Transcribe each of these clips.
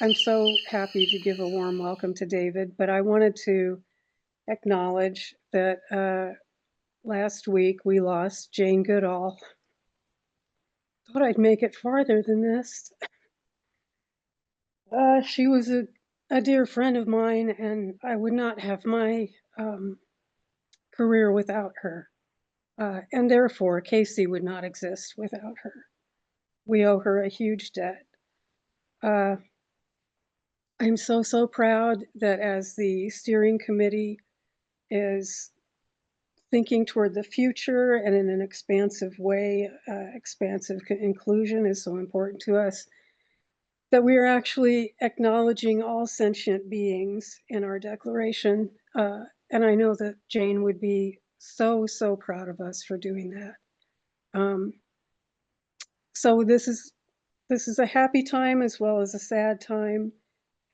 I'm so happy to give a warm welcome to David, but I wanted to acknowledge that last week we lost Jane Goodall. Thought I'd make it farther than this. She was a dear friend of mine, and I would not have my career without her. And therefore, Casey would not exist without her. We owe her a huge debt. I'm so proud that as the steering committee is thinking toward the future and in an expansive way, expansive inclusion is so important to us, that we are actually acknowledging all sentient beings in our declaration. And I know that Jane would be so proud of us for doing that. So this is a happy time as well as a sad time.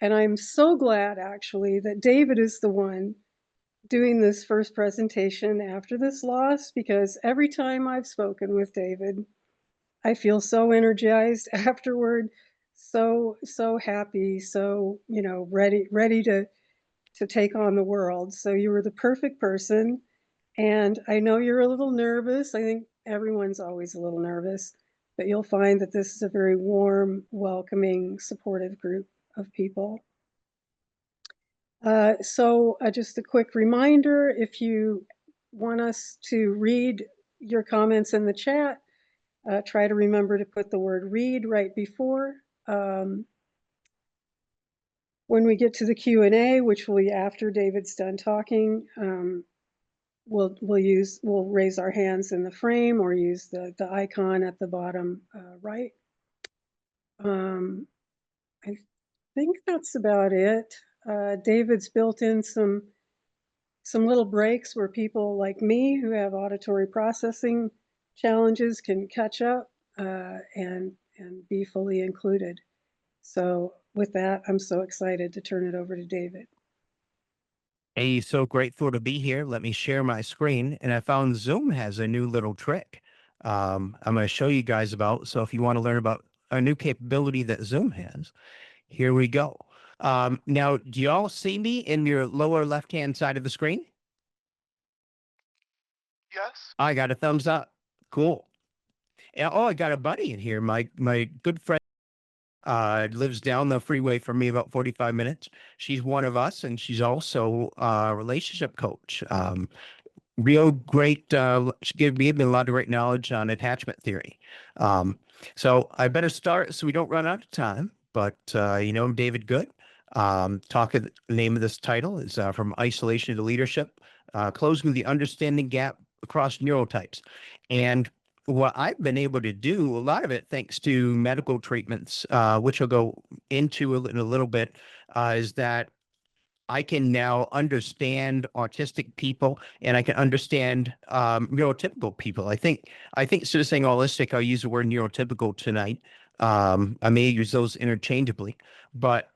And I'm so glad actually that David is the one doing this first presentation after this loss, because every time I've spoken with David, I feel so energized afterward, so happy, so ready to take on the world. So you were the perfect person, and I know you're a little nervous. I think everyone's always a little nervous, but you'll find that this is a very warm, welcoming, supportive group of people. So just a quick reminder, if you want us to read your comments in the chat, try to remember to put the word read right before. When we get to the Q&A, which will be after David's done talking, we'll raise our hands in the frame or use the icon at the bottom right. I think that's about it. David's built in some little breaks where people like me who have auditory processing challenges can catch up and be fully included. So with that, I'm so excited to turn it over to David. Hey, so grateful to be here. Let me share my screen. And I found Zoom has a new little trick I'm going to show you guys about. So if you want to learn about a new capability that Zoom has, here we go. Now, do you all see me in your lower left-hand side of the screen? Yes. I got a thumbs up. Cool. Oh, I got a buddy in here. My good friend lives down the freeway from me about 45 minutes. She's one of us, and she's also a relationship coach. Real great, she gave me a lot of great knowledge on attachment theory. So I better start so we don't run out of time. But I'm David Good. The name of this title is From Isolation to Leadership, Closing the Understanding Gap Across Neurotypes. And what I've been able to do, a lot of it thanks to medical treatments, which I'll go into in a little bit, is that I can now understand autistic people and I can understand neurotypical people. I think instead of saying autistic, I'll use the word neurotypical tonight. I may use those interchangeably, but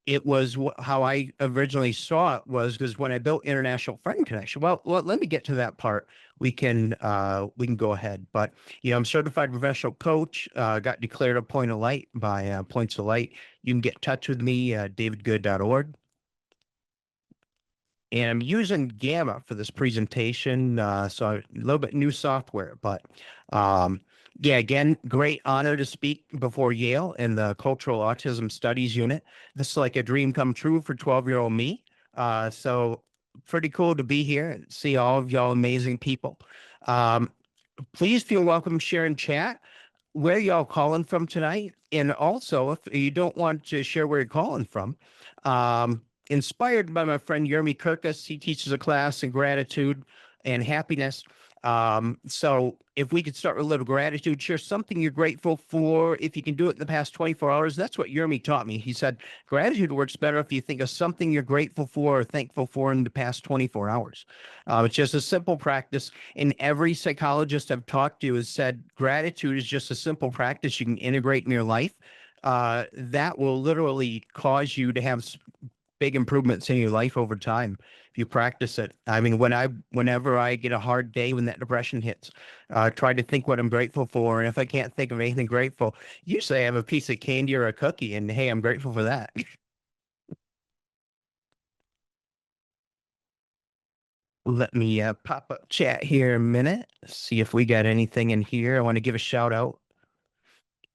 it was how I originally saw it was because when I built International Friend Connection. Well, let me get to that part. We can go ahead. But I'm certified professional coach. Got declared a point of light by Points of Light. You can get in touch with me, davidgood.org. And I'm using Gamma for this presentation, so a little bit new software. But yeah, again, great honor to speak before Yale in the Cultural Autism Studies unit. This is like a dream come true for 12-year-old me. So pretty cool to be here and see all of y'all amazing people. Please feel welcome share and chat. Where y'all calling from tonight? And also, if you don't want to share where you're calling from, inspired by my friend Jeremy Kirkus. He teaches a class in gratitude and happiness. So if we could start with a little gratitude, share something you're grateful for. If you can do it in the past 24 hours, that's what Jeremy taught me. He said, gratitude works better if you think of something you're grateful for or thankful for in the past 24 hours. It's just a simple practice. And every psychologist I've talked to has said gratitude is just a simple practice you can integrate in your life. That will literally cause you to have big improvements in your life over time if you practice it. I mean, whenever I get a hard day, when that depression hits, try to think what I'm grateful for. And if I can't think of anything grateful, usually I have a piece of candy or a cookie, and hey, I'm grateful for that. Let me pop up chat here a minute, see if we got anything in here. I want to give a shout out.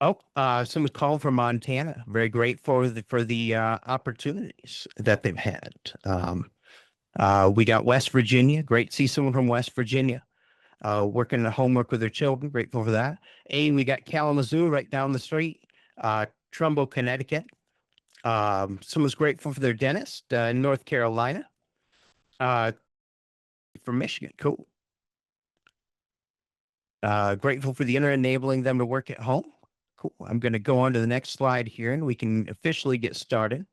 Oh, someone's calling from Montana. Very grateful for the opportunities that they've had. We got West Virginia. Great to see someone from West Virginia working the homework with their children. Grateful for that. And we got Kalamazoo right down the street. Trumbull, Connecticut. Someone's grateful for their dentist in North Carolina. Uh, from Michigan. Cool. Grateful for the internet enabling them to work at home. Cool. I'm going to go on to the next slide here and we can officially get started.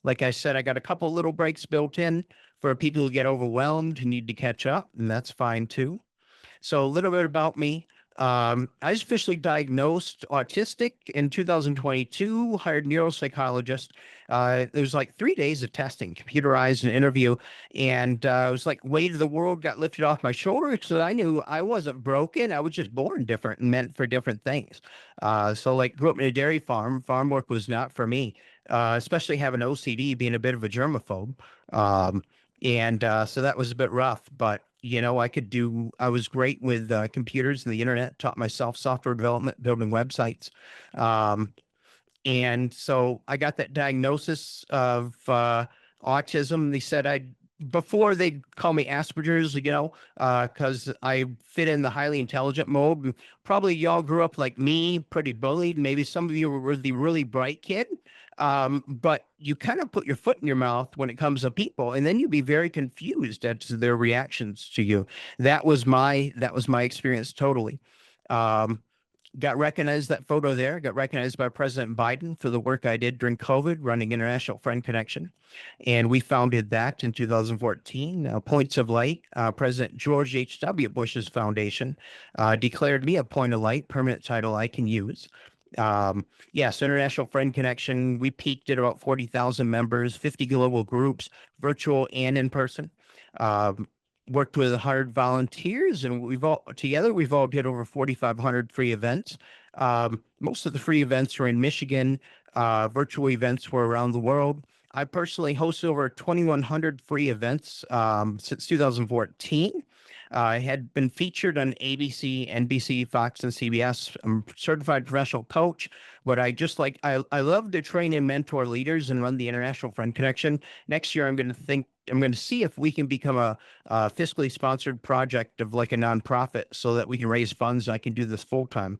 Like I said, I got a couple little breaks built in for people who get overwhelmed, who need to catch up, and that's fine too. So a little bit about me. I was officially diagnosed autistic in 2022, hired neuropsychologist. There was like 3 days of testing, computerized an interview, and it was like weight of the world got lifted off my shoulders. So I knew I wasn't broken. I was just born different and meant for different things. So like grew up in a dairy farm. Farm work was not for me, especially having OCD, being a bit of a germaphobe. And so that was a bit rough, but I was great with computers and the internet, taught myself software development, building websites. Um, and so I got that diagnosis of autism. They said before they call me Asperger's, because I fit in the highly intelligent mode. Probably y'all grew up like me, pretty bullied. Maybe some of you were the really bright kid. But you kind of put your foot in your mouth when it comes to people, and then you'd be very confused as to their reactions to you. That was my experience totally. Um, got recognized, that photo there got recognized by President Biden for the work I did during COVID running International Friend Connection. And we founded that in 2014. Points of Light, President George H.W. Bush's foundation, declared me a point of light, permanent title I can use. Yes, International Friend Connection, we peaked at about 40,000 members, 50 global groups, virtual and in person. Um, Worked with 100 volunteers, and we've all did over 4,500 free events. Most of the free events were in Michigan. Virtual events were around the world. I personally hosted over 2,100 free events since 2014. I had been featured on ABC, NBC, Fox, and CBS. I'm a certified professional coach, but I love to train and mentor leaders and run the International Friend Connection. Next year, I'm going to see if we can become a fiscally sponsored project of like a nonprofit so that we can raise funds and I can do this full time.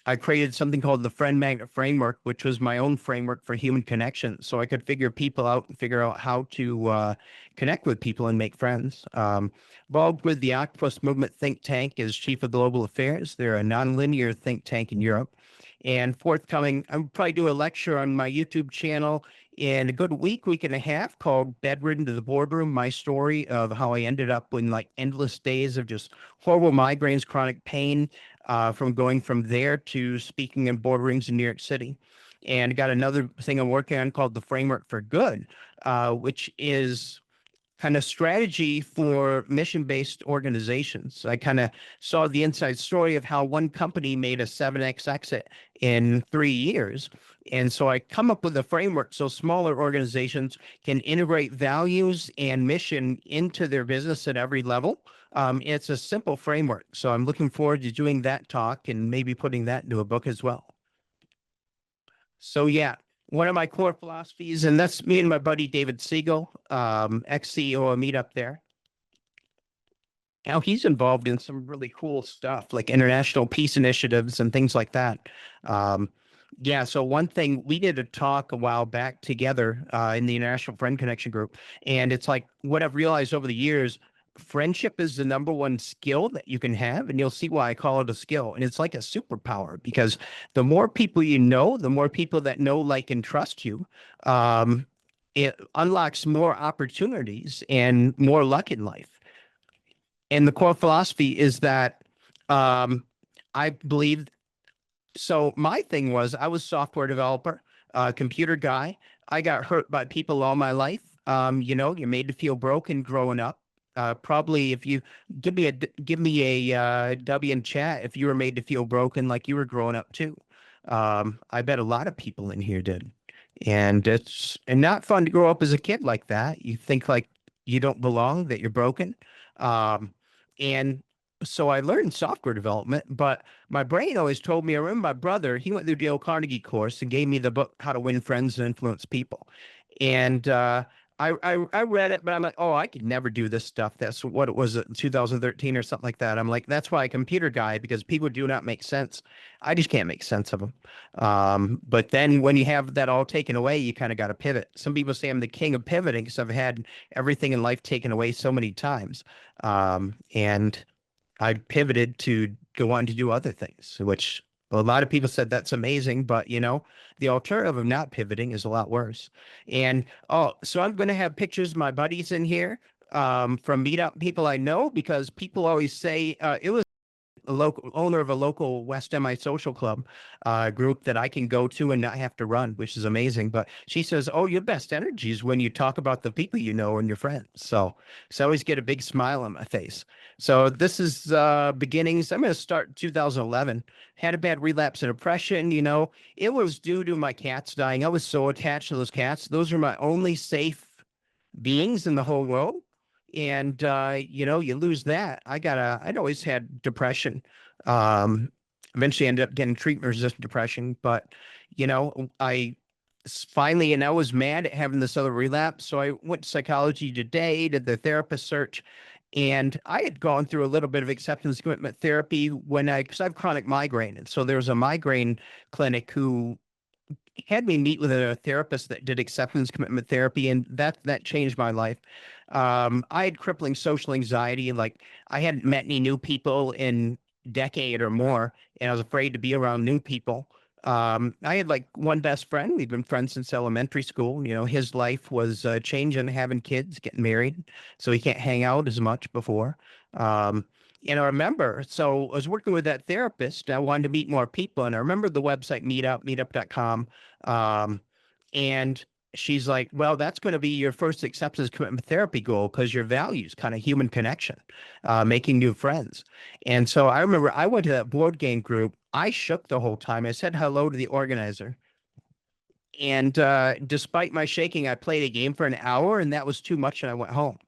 I created something called the Friend Magnet Framework, which was my own framework for human connection. So I could figure people out and figure out how to connect with people and make friends. Involved with the Octopus Movement think tank as Chief of Global Affairs. They're a nonlinear think tank in Europe. And forthcoming, I'll probably do a lecture on my YouTube channel in a good week and a half called Bedridden to the Boardroom, my story of how I ended up in like endless days of just horrible migraines, chronic pain, from going from there to speaking in boardrooms in New York City. And got another thing I'm working on called the Framework for Good, which is kind of strategy for mission-based organizations. I kind of saw the inside story of how one company made a 7x exit in 3 years. And so I come up with a framework so smaller organizations can integrate values and mission into their business at every level. It's a simple framework. So I'm looking forward to doing that talk and maybe putting that into a book as well. So yeah, one of my core philosophies, and that's me and my buddy David Siegel, ex-CEO of Meetup there. Now he's involved in some really cool stuff like international peace initiatives and things like that. Yeah, so one thing, we did a talk a while back together in the International Friend Connection group, and it's like what I've realized over the years, friendship is the number one skill that you can have, and you'll see why I call it a skill. And it's like a superpower because the more people you know, the more people that know, like, and trust you, um, it unlocks more opportunities and more luck in life. And the core philosophy is that I believe so. My thing was I was software developer, computer guy. I got hurt by people all my life. You know, you're made to feel broken growing up. Probably if you give me a W in chat if you were made to feel broken like you were growing up too. I bet a lot of people in here did. And it's not fun to grow up as a kid like that. You think like you don't belong, that you're broken. Um, and so I learned software development, but my brain always told me, I remember my brother, he went through Dale Carnegie course and gave me the book, How to Win Friends and Influence People. And I read it, but I'm like, oh, I could never do this stuff. That's what it was in 2013 or something like that. I'm like, that's why a computer guy, because people do not make sense. I just can't make sense of them. But then when you have that all taken away, you kind of got to pivot. Some people say I'm the king of pivoting because I've had everything in life taken away so many times. And I pivoted to go on to do other things, which a lot of people said that's amazing, but you know, the alternative of not pivoting is a lot worse. And oh, so I'm going to have pictures of my buddies in here from meetup people I know because people always say it was a local owner of a local West MI social club group that I can go to and not have to run, which is amazing. But she says, "Oh, your best energy is when you talk about the people you know and your friends." So I always get a big smile on my face. So this is beginnings. I'm going to start 2011. Had a bad relapse in depression. You know, it was due to my cats dying. I was so attached to those cats. Those are my only safe beings in the whole world. And you know, you lose that. I'd always had depression. Um, Eventually ended up getting treatment resistant depression, but you know, finally, and I was mad at having this other relapse. So I went to Psychology Today, did the therapist search, and I had gone through a little bit of acceptance commitment therapy because I have chronic migraine. And so there was a migraine clinic who had me meet with a therapist that did acceptance commitment therapy, and that changed my life. I had crippling social anxiety, like I hadn't met any new people in decade or more, and I was afraid to be around new people. I had like one best friend. We'd been friends since elementary school. You know, his life was changing, having kids, getting married, so he can't hang out as much before. Um, and I remember, so I was working with that therapist. I wanted to meet more people, and I remember the website meetup.com. Um, and she's like, well, that's going to be your first acceptance commitment therapy goal because your values kind of human connection, making new friends. And so I remember I went to that board game group. I shook the whole time. I said hello to the organizer. And despite my shaking, I played a game for an hour and that was too much. And I went home.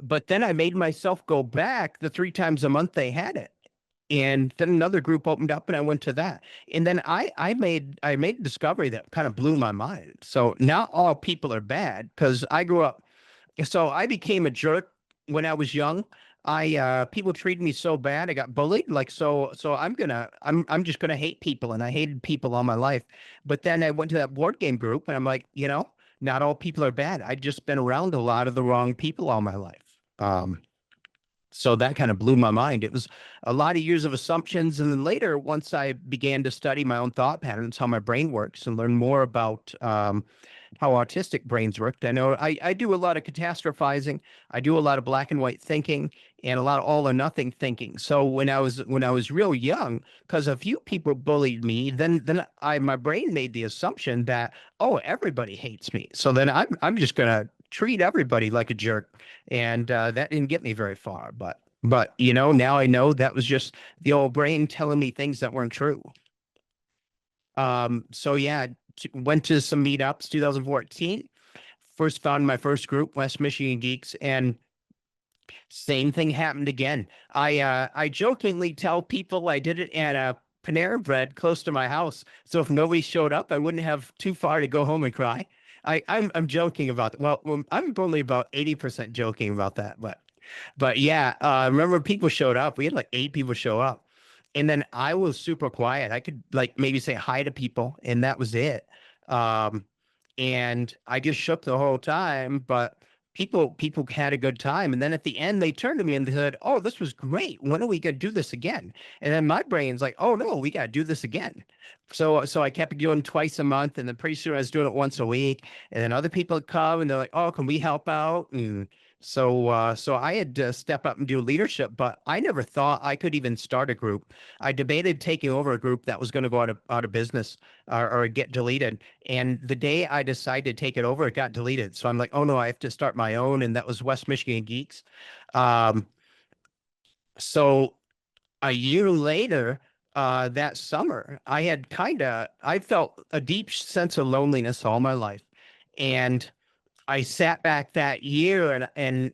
But then I made myself go back the 3 times a month they had it. And then another group opened up and I went to that. And then I made a discovery that kind of blew my mind. So not all people are bad because I grew up. So I became a jerk when I was young. I People treated me so bad. I got bullied. So I'm just gonna hate people, and I hated people all my life. But then I went to that board game group, and I'm like, you know, not all people are bad. I've just been around a lot of the wrong people all my life. So that kind of blew my mind. It was a lot of years of assumptions. And then later, once I began to study my own thought patterns, how my brain works, and learn more about how autistic brains worked, I know I do a lot of catastrophizing. I do a lot of black and white thinking and a lot of all or nothing thinking. So when I was real young, because a few people bullied me, then my brain made the assumption that, oh, everybody hates me. So then I'm just gonna treat everybody like a jerk, and that didn't get me very far. But you know, now I know that was just the old brain telling me things that weren't true. So yeah, went to some meetups 2014. First found my first group, West Michigan Geeks, and same thing happened again. I jokingly tell people I did it at a Panera Bread close to my house. So if nobody showed up, I wouldn't have too far to go home and cry. I'm joking about well, I'm only about 80% joking about that, but yeah, remember people showed up. We had like 8 people show up. And then I was super quiet. I could like maybe say hi to people, and that was it. Um, and I just shook the whole time, but people had a good time. And then at the end, they turned to me and they said, "Oh, this was great. When are we gonna do this again?" And then my brain's like, "Oh no, we gotta do this again." So I kept doing twice a month, and then pretty soon I was doing it once a week. And then other people would come and they're like, "Oh, can we help out?" And So I had to step up and do leadership, but I never thought I could even start a group. I debated taking over a group that was going to go out of business or get deleted. And the day I decided to take it over, it got deleted. So I'm like, oh no, I have to start my own. And that was West Michigan Geeks. Um, so a year later, that summer, I felt a deep sense of loneliness all my life. And I sat back that year and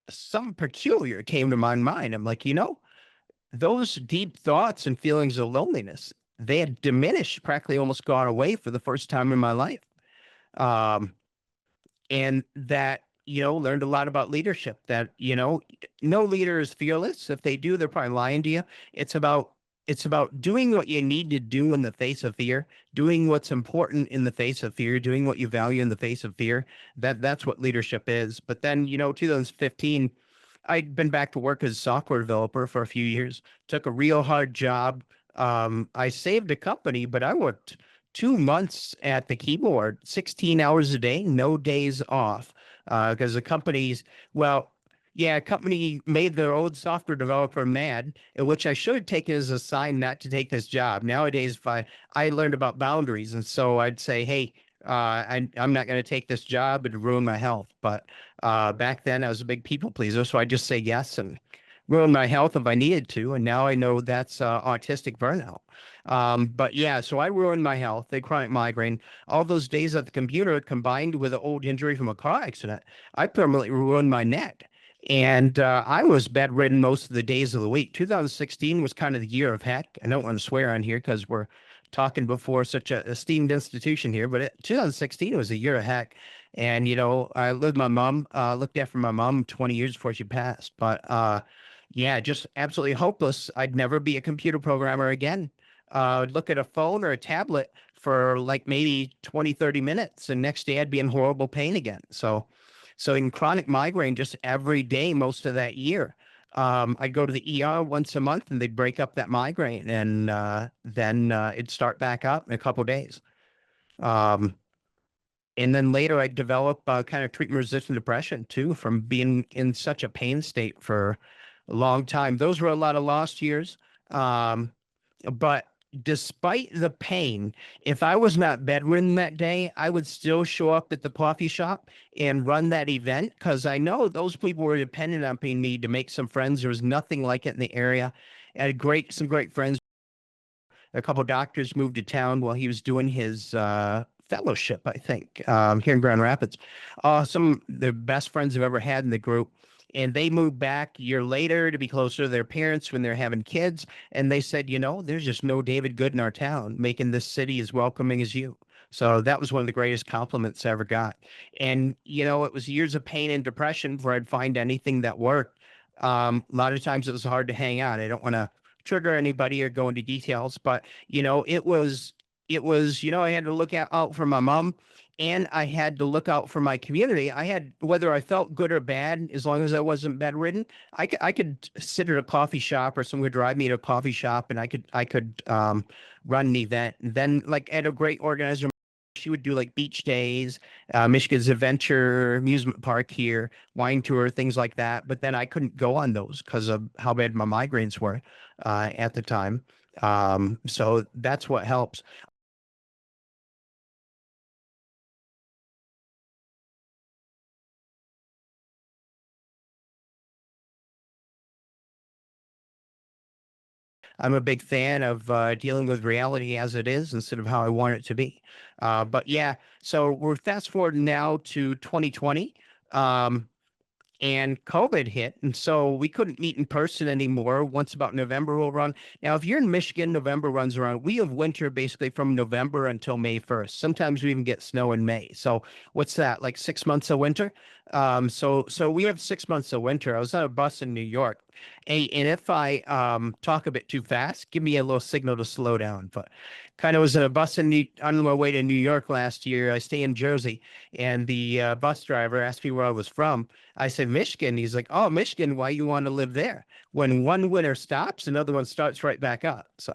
some peculiar came to my mind. I'm like, those deep thoughts and feelings of loneliness, they had diminished, practically almost gone away for the first time in my life. Um, and that, learned a lot about leadership that, no leader is fearless. If they do, they're probably lying to you. It's about, it's about doing what you need to do in the face of fear, doing what's important in the face of fear, doing what you value in the face of fear. That's what leadership is. But then, 2015, I'd been back to work as a software developer for a few years, took a real hard job. I saved a company, but I worked 2 months at the keyboard, 16 hours a day, no days off. Because the companies, well, yeah, a company made their old software developer mad, which I should have taken as a sign not to take this job. Nowadays, if I learned about boundaries, and so I'd say, hey, I'm not going to take this job and ruin my health. But back then, I was a big people pleaser, so I just say yes and ruin my health if I needed to. And now I know that's autistic burnout. But yeah, so I ruined my health, the chronic migraine, all those days at the computer combined with an old injury from a car accident. I permanently ruined my neck. And I was bedridden most of the days of the week. 2016 was kind of the year of heck. I don't want to swear on here because we're talking before such a esteemed institution here, but 2016 was a year of heck. And, I lived with my mom, looked after my mom 20 years before she passed. But yeah, just absolutely hopeless. I'd never be a computer programmer again. I'd look at a phone or a tablet for like maybe 20, 30 minutes, and next day I'd be in horrible pain again. So in chronic migraine, just every day, most of that year, I'd go to the ER once a month and they'd break up that migraine and then it'd start back up in a couple of days. Um, and then later I'd develop kind of treatment resistant depression too from being in such a pain state for a long time. Those were a lot of lost years. Um, but despite the pain, if I was not bedridden that day, I would still show up at the coffee shop and run that event because I know those people were dependent on me to make some friends. There was nothing like it in the area. I had some great friends. A couple of doctors moved to town while he was doing his fellowship, I think, here in Grand Rapids. Some of the best friends I've ever had in the group. And they moved back a year later to be closer to their parents when they're having kids. And they said, there's just no David Good in our town, making this city as welcoming as you. So that was one of the greatest compliments I ever got. And, it was years of pain and depression before I'd find anything that worked. A lot of times it was hard to hang out. I don't want to trigger anybody or go into details, but I had to look out for my mom and I had to look out for my community. I had, whether I felt good or bad, as long as I wasn't bedridden, I could sit at a coffee shop or someone would drive me to a coffee shop and I could run an event. And then like at a great organizer, she would do like beach days, Michigan's Adventure Amusement Park here, wine tour, things like that. But then I couldn't go on those because of how bad my migraines were at the time. So that's what helps. I'm a big fan of dealing with reality as it is instead of how I want it to be. But yeah, so we're fast forward now to 2020. Um, and COVID hit, and so we couldn't meet in person anymore. Once about November will run. Now, if you're in Michigan, November runs around. We have winter basically from November until May 1st. Sometimes we even get snow in May. So what's that? Like 6 months of winter? So we have 6 months of winter. I was on a bus in New York. And if I talk a bit too fast, give me a little signal to slow down. But kind of was in a bus on my way to New York last year. I stay in Jersey, and the bus driver asked me where I was from. I said, Michigan. He's like, oh, Michigan, why you want to live there? When one winter stops, another one starts right back up. So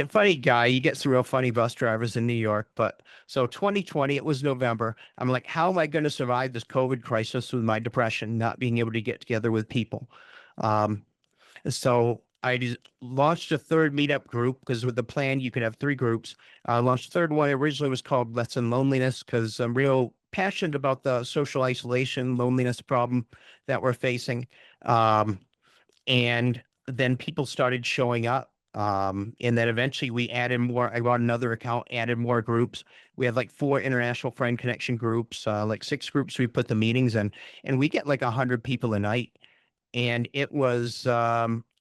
funny guy. He gets some real funny bus drivers in New York. But so 2020, it was November. I'm like, how am I going to survive this COVID crisis with my depression, not being able to get together with people? Um, So launched a third meetup group because with the plan you could have three groups. Launched third one originally was called Let's End Loneliness because I'm real passionate about the social isolation, loneliness problem that we're facing. Um, and then people started showing up. And then eventually we added more. I bought another account, added more groups. We had like 4 international friend connection groups, like 6 groups we put the meetings in, and we get like 100 people a night, and it was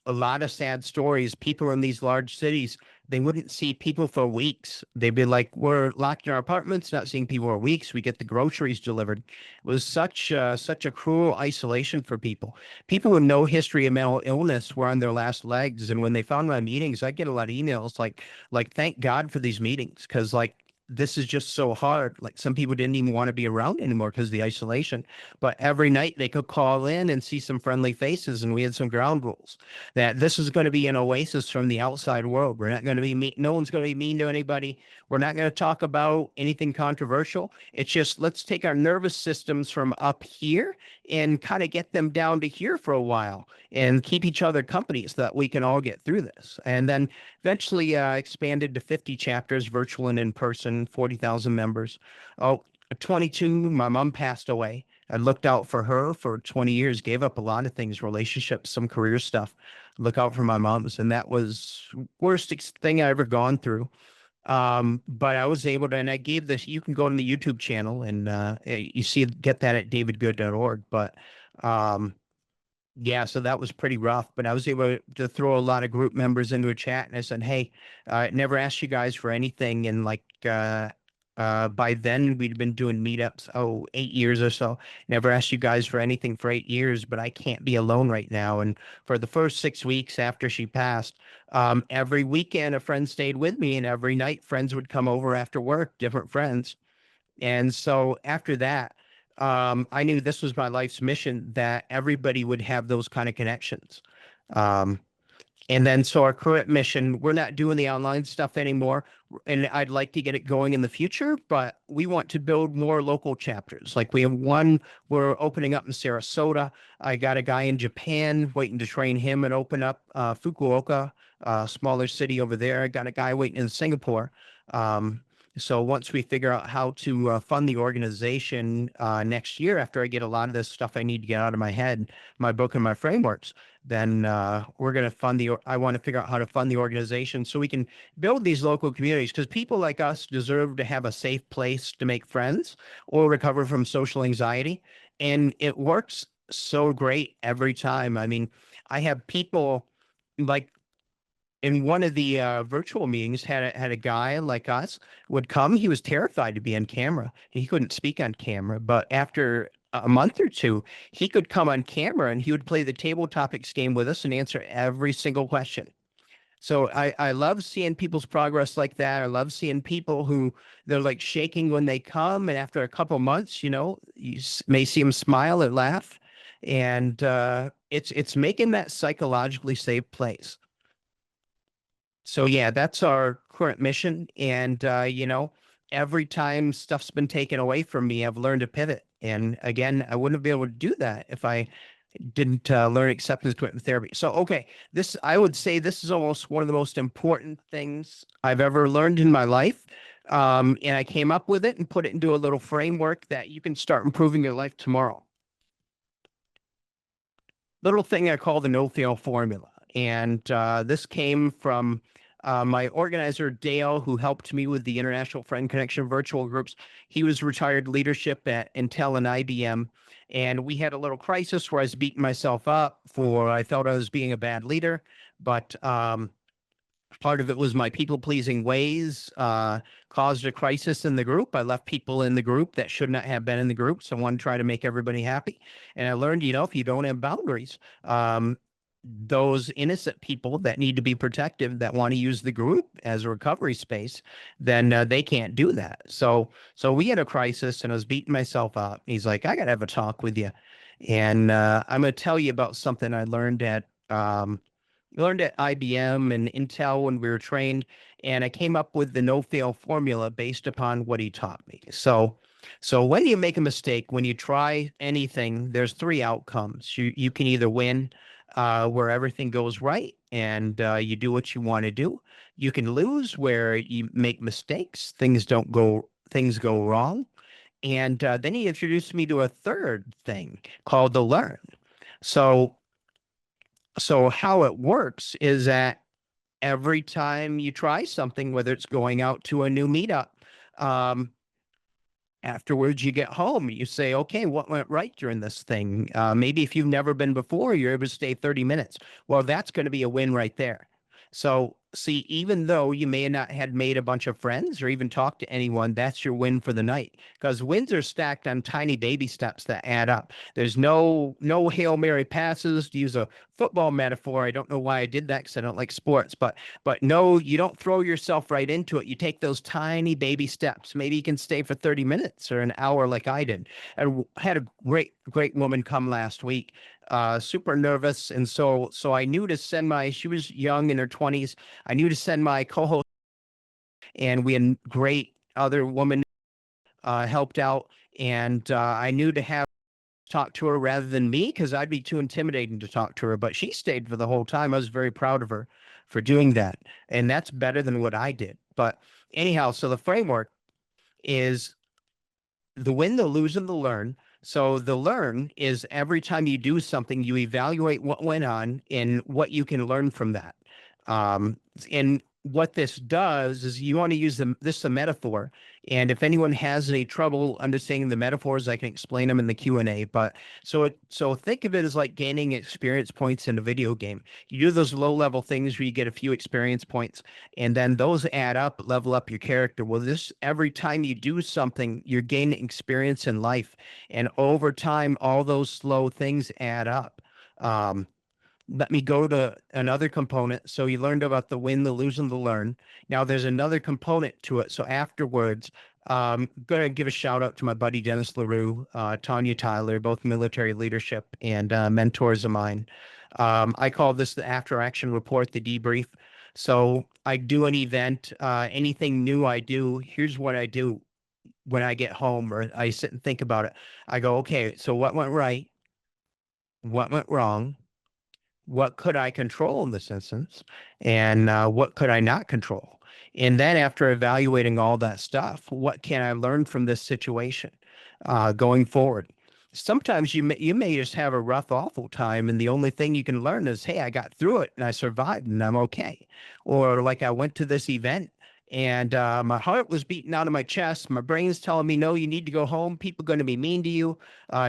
a lot of sad stories. People in these large cities, they wouldn't see people for weeks. They'd be like, "We're locked in our apartments, not seeing people for weeks. We get the groceries delivered." It was such a cruel isolation for people. People with no history of mental illness were on their last legs, and when they found my meetings, I get a lot of emails like thank God for these meetings because like this is just so hard. Like some people didn't even want to be around anymore because of the isolation. But every night they could call in and see some friendly faces, and we had some ground rules that this is going to be an oasis from the outside world. We're not going to be mean. No one's going to be mean to anybody. We're not going to talk about anything controversial. It's just let's take our nervous systems from up here and kind of get them down to here for a while and keep each other company so that we can all get through this. And then eventually expanded to 50 chapters, virtual and in person, 40,000 members. Oh, 22, my mom passed away. I looked out for her for 20 years, gave up a lot of things, relationships, some career stuff. Look out for my mom's, and that was worst thing I ever gone through. But I was able to, and I gave this. You can go on the YouTube channel and you see get that at davidgood.org. But um, yeah, so that was pretty rough, but I was able to throw a lot of group members into a chat, and I said, "Hey, I never asked you guys for anything." And like by then we'd been doing meetups, 8 years or so. Never asked you guys for anything for 8 years, but I can't be alone right now. And for the first 6 weeks after she passed, every weekend a friend stayed with me, and every night friends would come over after work, different friends. And so after that, I knew this was my life's mission that everybody would have those kind of connections. Um, and then, so our current mission, we're not doing the online stuff anymore. And I'd like to get it going in the future, but we want to build more local chapters. Like we have one, we're opening up in Sarasota. I got a guy in Japan waiting to train him and open up Fukuoka, smaller city over there. I got a guy waiting in Singapore. Um, so once we figure out how to fund the organization next year, after I get a lot of this stuff I need to get out of my head, my book and my frameworks, then we're going to fund I want to figure out how to fund the organization so we can build these local communities because people like us deserve to have a safe place to make friends or recover from social anxiety. And it works so great every time. I mean, I have people like in one of the virtual meetings had a guy like us would come. He was terrified to be on camera. He couldn't speak on camera, but after a month or two, he could come on camera and he would play the table topics game with us and answer every single question. So I love seeing people's progress like that. I love seeing people who they're like shaking when they come, and after a couple months, you may see them smile and laugh, and it's making that psychologically safe place. So yeah, that's our current mission. And every time stuff's been taken away from me, I've learned to pivot. And again, I wouldn't be able to do that if I didn't learn acceptance commitment therapy. So okay, this I would say this is almost one of the most important things I've ever learned in my life. And I came up with it and put it into a little framework that you can start improving your life tomorrow. Little thing I call the no fail formula. And this came from my organizer, Dale, who helped me with the International Friend Connection virtual groups. He was retired leadership at Intel and IBM. And we had a little crisis where I was beating myself up for I felt I was being a bad leader. But part of it was my people pleasing ways caused a crisis in the group. I left people in the group that should not have been in the group. So I wanted to try to make everybody happy. And I learned, if you don't have boundaries, those innocent people that need to be protective that want to use the group as a recovery space, then they can't do that. So we had a crisis and I was beating myself up. He's like, I got to have a talk with you. And I'm going to tell you about something I learned at learned at IBM and Intel when we were trained, and I came up with the no-fail formula based upon what he taught me. So when you make a mistake, when you try anything, there's three outcomes. You can either win, where everything goes right and you do what you want to do. You can lose where you make mistakes, things go wrong. And then he introduced me to a third thing called the learn. So so how it works is that every time you try something, whether it's going out to a new meetup, um, afterwards you get home, you say, okay, what went right during this thing? Maybe if you've never been before, you're able to stay 30 minutes. Well, that's going to be a win right there. So see, even though you may not had made a bunch of friends or even talked to anyone, that's your win for the night, because wins are stacked on tiny baby steps that add up. There's no Hail Mary passes, to use a football metaphor. I don't know why I did that, because I don't like sports, but no, you don't throw yourself right into it. You take those tiny baby steps. Maybe you can stay for 30 minutes or an hour like I did. And had a great woman come last week, super nervous. And so I knew to send she was young in her 20s. I knew to send my co-host, and we had great other woman helped out. And I knew to have talk to her rather than me, because I'd be too intimidating to talk to her. But she stayed for the whole time. I was very proud of her for doing that. And that's better than what I did. But anyhow, so the framework is the win, the lose, and the learn. So the learn is every time you do something, you evaluate what went on and what you can learn from that. And what this does is you want to use this a metaphor. And if anyone has any trouble understanding the metaphors, I can explain them in the Q&A. But so think of it as like gaining experience points in a video game. You do those low level things where you get a few experience points, and then those add up, level up your character. Well, this every time you do something, you're gaining experience in life, and over time, all those slow things add up. Um, Let me go to another component. So you learned about the win, the lose, and the learn. Now there's another component to it. So afterwards, going to give a shout out to my buddy Dennis LaRue, Tanya Tyler, both military leadership and mentors of mine. I call this the after action report, the debrief. So I do an event, anything new I do, here's what I do when I get home, or I sit and think about it. I go, okay, so what went right? What went wrong? What could I control in this instance, and what could I not control? And then after evaluating all that stuff, what can I learn from this situation going forward? Sometimes you may just have a rough, awful time, and the only thing you can learn is, hey, I got through it and I survived and I'm okay. Or like I went to this event and my heart was beating out of my chest. My brain's telling me, no, you need to go home. People are going to be mean to you.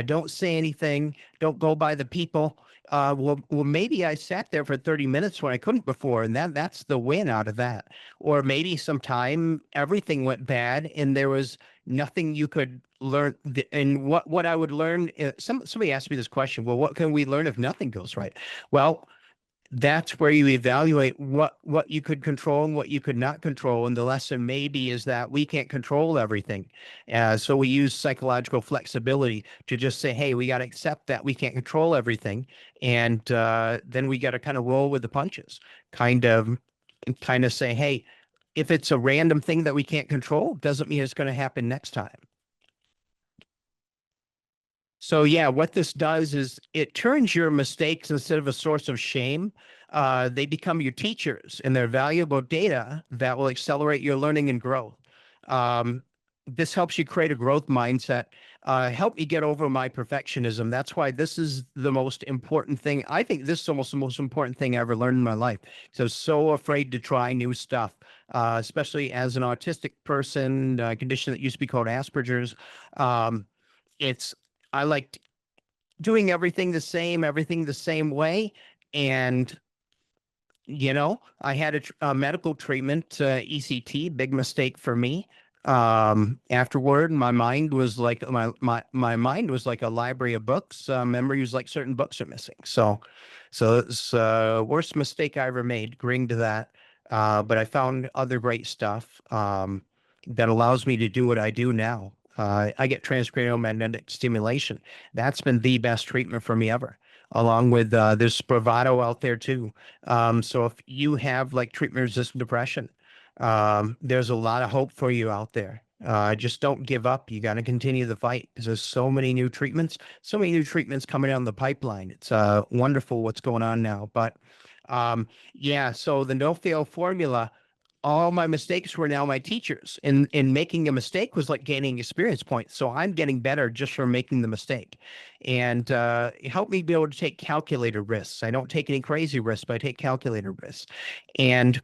Don't say anything. Don't go by the people. Well, maybe I sat there for 30 minutes when I couldn't before, and that's the win out of that. Or maybe sometime everything went bad and there was nothing you could learn. And what I would learn, somebody asked me this question, well, what can we learn if nothing goes right? Well, that's where you evaluate what you could control and what you could not control. And the lesson maybe is that we can't control everything. So we use psychological flexibility to just say, hey, we got to accept that we can't control everything. And then we got to kind of roll with the punches, kind of kind of say, hey, if it's a random thing that we can't control, doesn't mean it's going to happen next time. So yeah, what this does is it turns your mistakes, instead of a source of shame, they become your teachers, and they're valuable data that will accelerate your learning and growth. This helps you create a growth mindset. Help me get over my perfectionism. That's why this is the most important thing. I think this is almost the most important thing I ever learned in my life. So afraid to try new stuff, especially as an autistic person, a condition that used to be called Asperger's. Um, it's I liked doing everything the same way. And, I had a medical treatment, ECT, big mistake for me. Afterward, my mind was like my mind was like a library of books. Memory was like certain books are missing. So it's worst mistake I ever made, agreeing to that. But I found other great stuff that allows me to do what I do now. I get transcranial magnetic stimulation. That's been the best treatment for me ever. along with there's Spravato out there too. So if you have like treatment-resistant depression, there's a lot of hope for you out there. Just don't give up. You got to continue the fight because there's so many new treatments coming down the pipeline. It's wonderful what's going on now. But yeah, so the no fail formula, all my mistakes were now my teachers. And making a mistake was like gaining experience points. So I'm getting better just from making the mistake. And it helped me be able to take calculated risks. I don't take any crazy risks, but I take calculated risks. And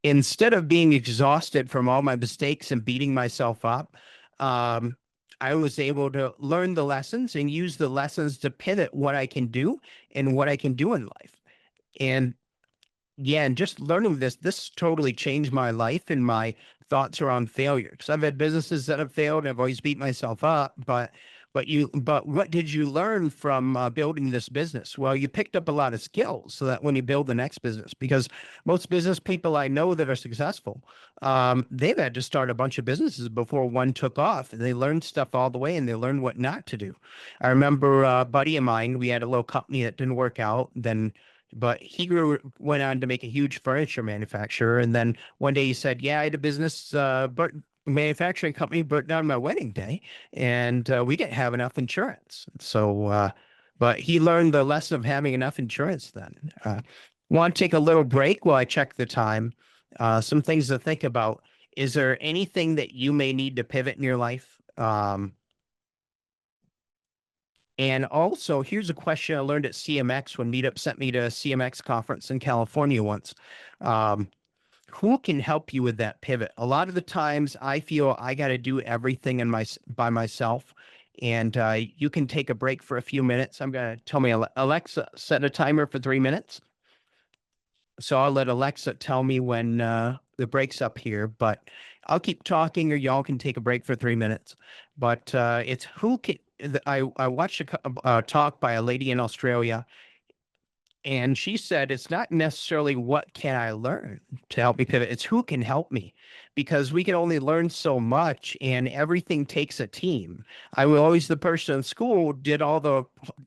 instead of being exhausted from all my mistakes and beating myself up, um, I was able to learn the lessons and use the lessons to pivot what I can do and what I can do in life. And yeah, and just learning this totally changed my life and my thoughts around failure. Because I've had businesses that have failed, and I've always beat myself up. But what did you learn from building this business? Well, you picked up a lot of skills so that when you build the next business, because most business people I know that are successful, they've had to start a bunch of businesses before one took off, and they learned stuff all the way, and they learned what not to do. I remember a buddy of mine. We had a little company that didn't work out. Then but he went on to make a huge furniture manufacturer. And then one day he said, "Yeah, I had a business, but manufacturing company burnt down my wedding day, and we didn't have enough insurance." So, but he learned the lesson of having enough insurance then. Want to take a little break while I check the time? Some things to think about. Is there anything that you may need to pivot in your life? And also, here's a question I learned at CMX when Meetup sent me to a CMX conference in California once. Um, who can help you with that pivot? A lot of the times, I feel I got to do everything by myself, and you can take a break for a few minutes. I'm gonna tell me Alexa, set a timer for 3 minutes. So I'll let Alexa tell me when the break's up here, but I'll keep talking, or y'all can take a break for 3 minutes. But it's who can. I watched a talk by a lady in Australia, and she said, it's not necessarily what can I learn to help me pivot, it's who can help me, because we can only learn so much and everything takes a team. I was always the person in school, did all the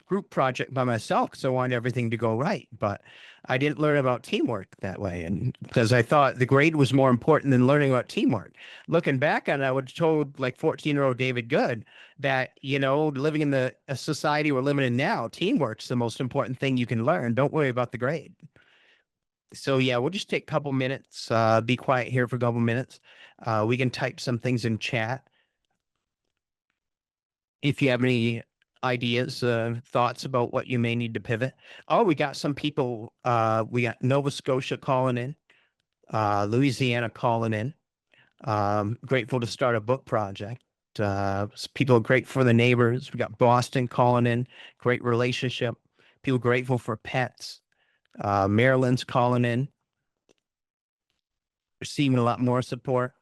group project by myself because I wanted everything to go right. But I didn't learn about teamwork that way. And because I thought the grade was more important than learning about teamwork. Looking back on it, I would have told like 14-year-old David Good that, living in the a society we're living in now, teamwork's the most important thing you can learn. Don't worry about the grade. So yeah, we'll just take a couple minutes, be quiet here for a couple minutes. We can type some things in chat. If you have any ideas, thoughts about what you may need to pivot. Oh, we got some people, we got Nova Scotia calling in, Louisiana calling in. Grateful to start a book project. People are grateful for the neighbors. We got Boston calling in, great relationship. People grateful for pets. Maryland's calling in, receiving a lot more support.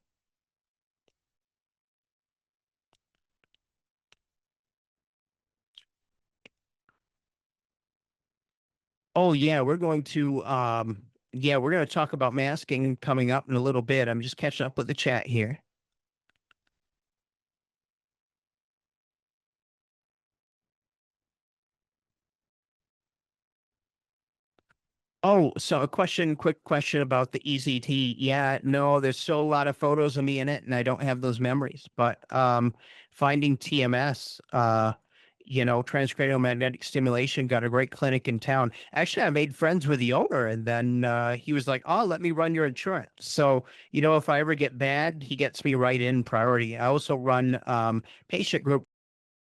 Oh yeah, we're going to talk about masking coming up in a little bit. I'm just catching up with the chat here. Oh, so quick question about the ECT. Yeah, no, there's still a lot of photos of me in it, and I don't have those memories. But finding TMS, transcranial magnetic stimulation, got a great clinic in town. Actually, I made friends with the owner, and then he was like, "Oh, let me run your insurance." So, if I ever get bad, he gets me right in priority. I also run patient group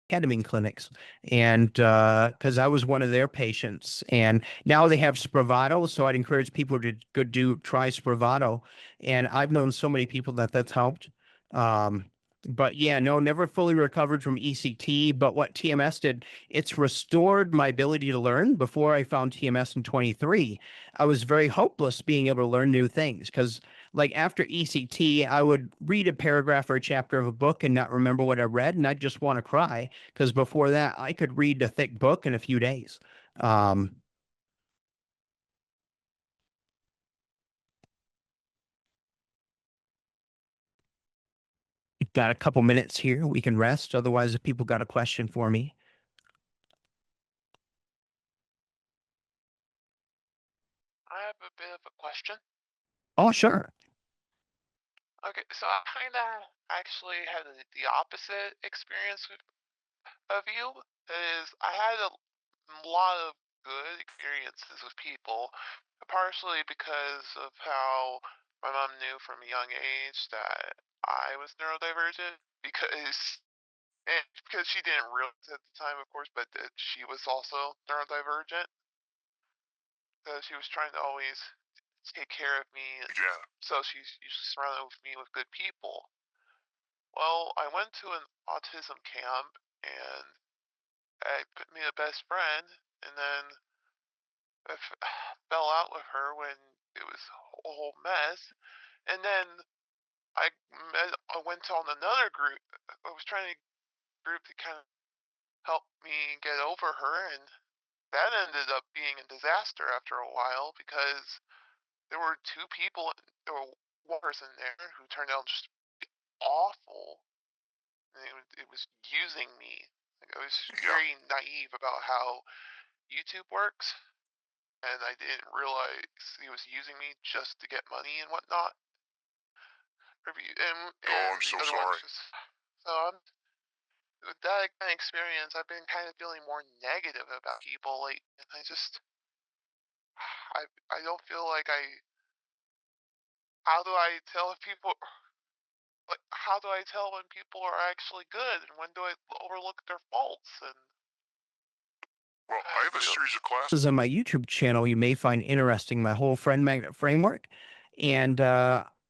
ketamine clinics, and because I was one of their patients, and now they have Spravato, so I'd encourage people to try Spravato, and I've known so many people that's helped. um but yeah, no, never fully recovered from ECT, but what TMS did, it's restored my ability to learn. Before I found TMS in 23, I was very hopeless being able to learn new things, because like after ECT, I would read a paragraph or a chapter of a book and not remember what I read, and I'd just want to cry, because before that, I could read a thick book in a few days. Um, got a couple minutes here. We can rest. Otherwise, if people got a question for me. question? Oh, sure. Okay, so I kind of actually had the opposite experience of you. Is I had a lot of good experiences with people, partially because of how my mom knew from a young age that I was neurodivergent because she didn't realize at the time, of course, but that she was also neurodivergent. So she was trying to always take care of me, Yeah. so she's usually surrounded with me with good people. Well, I went to an autism camp and I put me a best friend, and then I fell out with her when it was a whole mess. And then I went on another group. I was trying to group to kind of help me get over her, and that ended up being a disaster after a while because there were two people, there were one person there who turned out just awful. And it was using me. Like, I was Yeah. very naive about how YouTube works, and I didn't realize he was using me just to get money and whatnot. And Oh, I'm the so other sorry. one's just so with that kind of experience, I've been kind of feeling more negative about people lately, and I don't feel like how do I tell if people like how do I tell when people are actually good and when do I overlook their faults and Well, I have a feel series of classes. Is on my YouTube channel you may find interesting, my whole friend magnet framework. And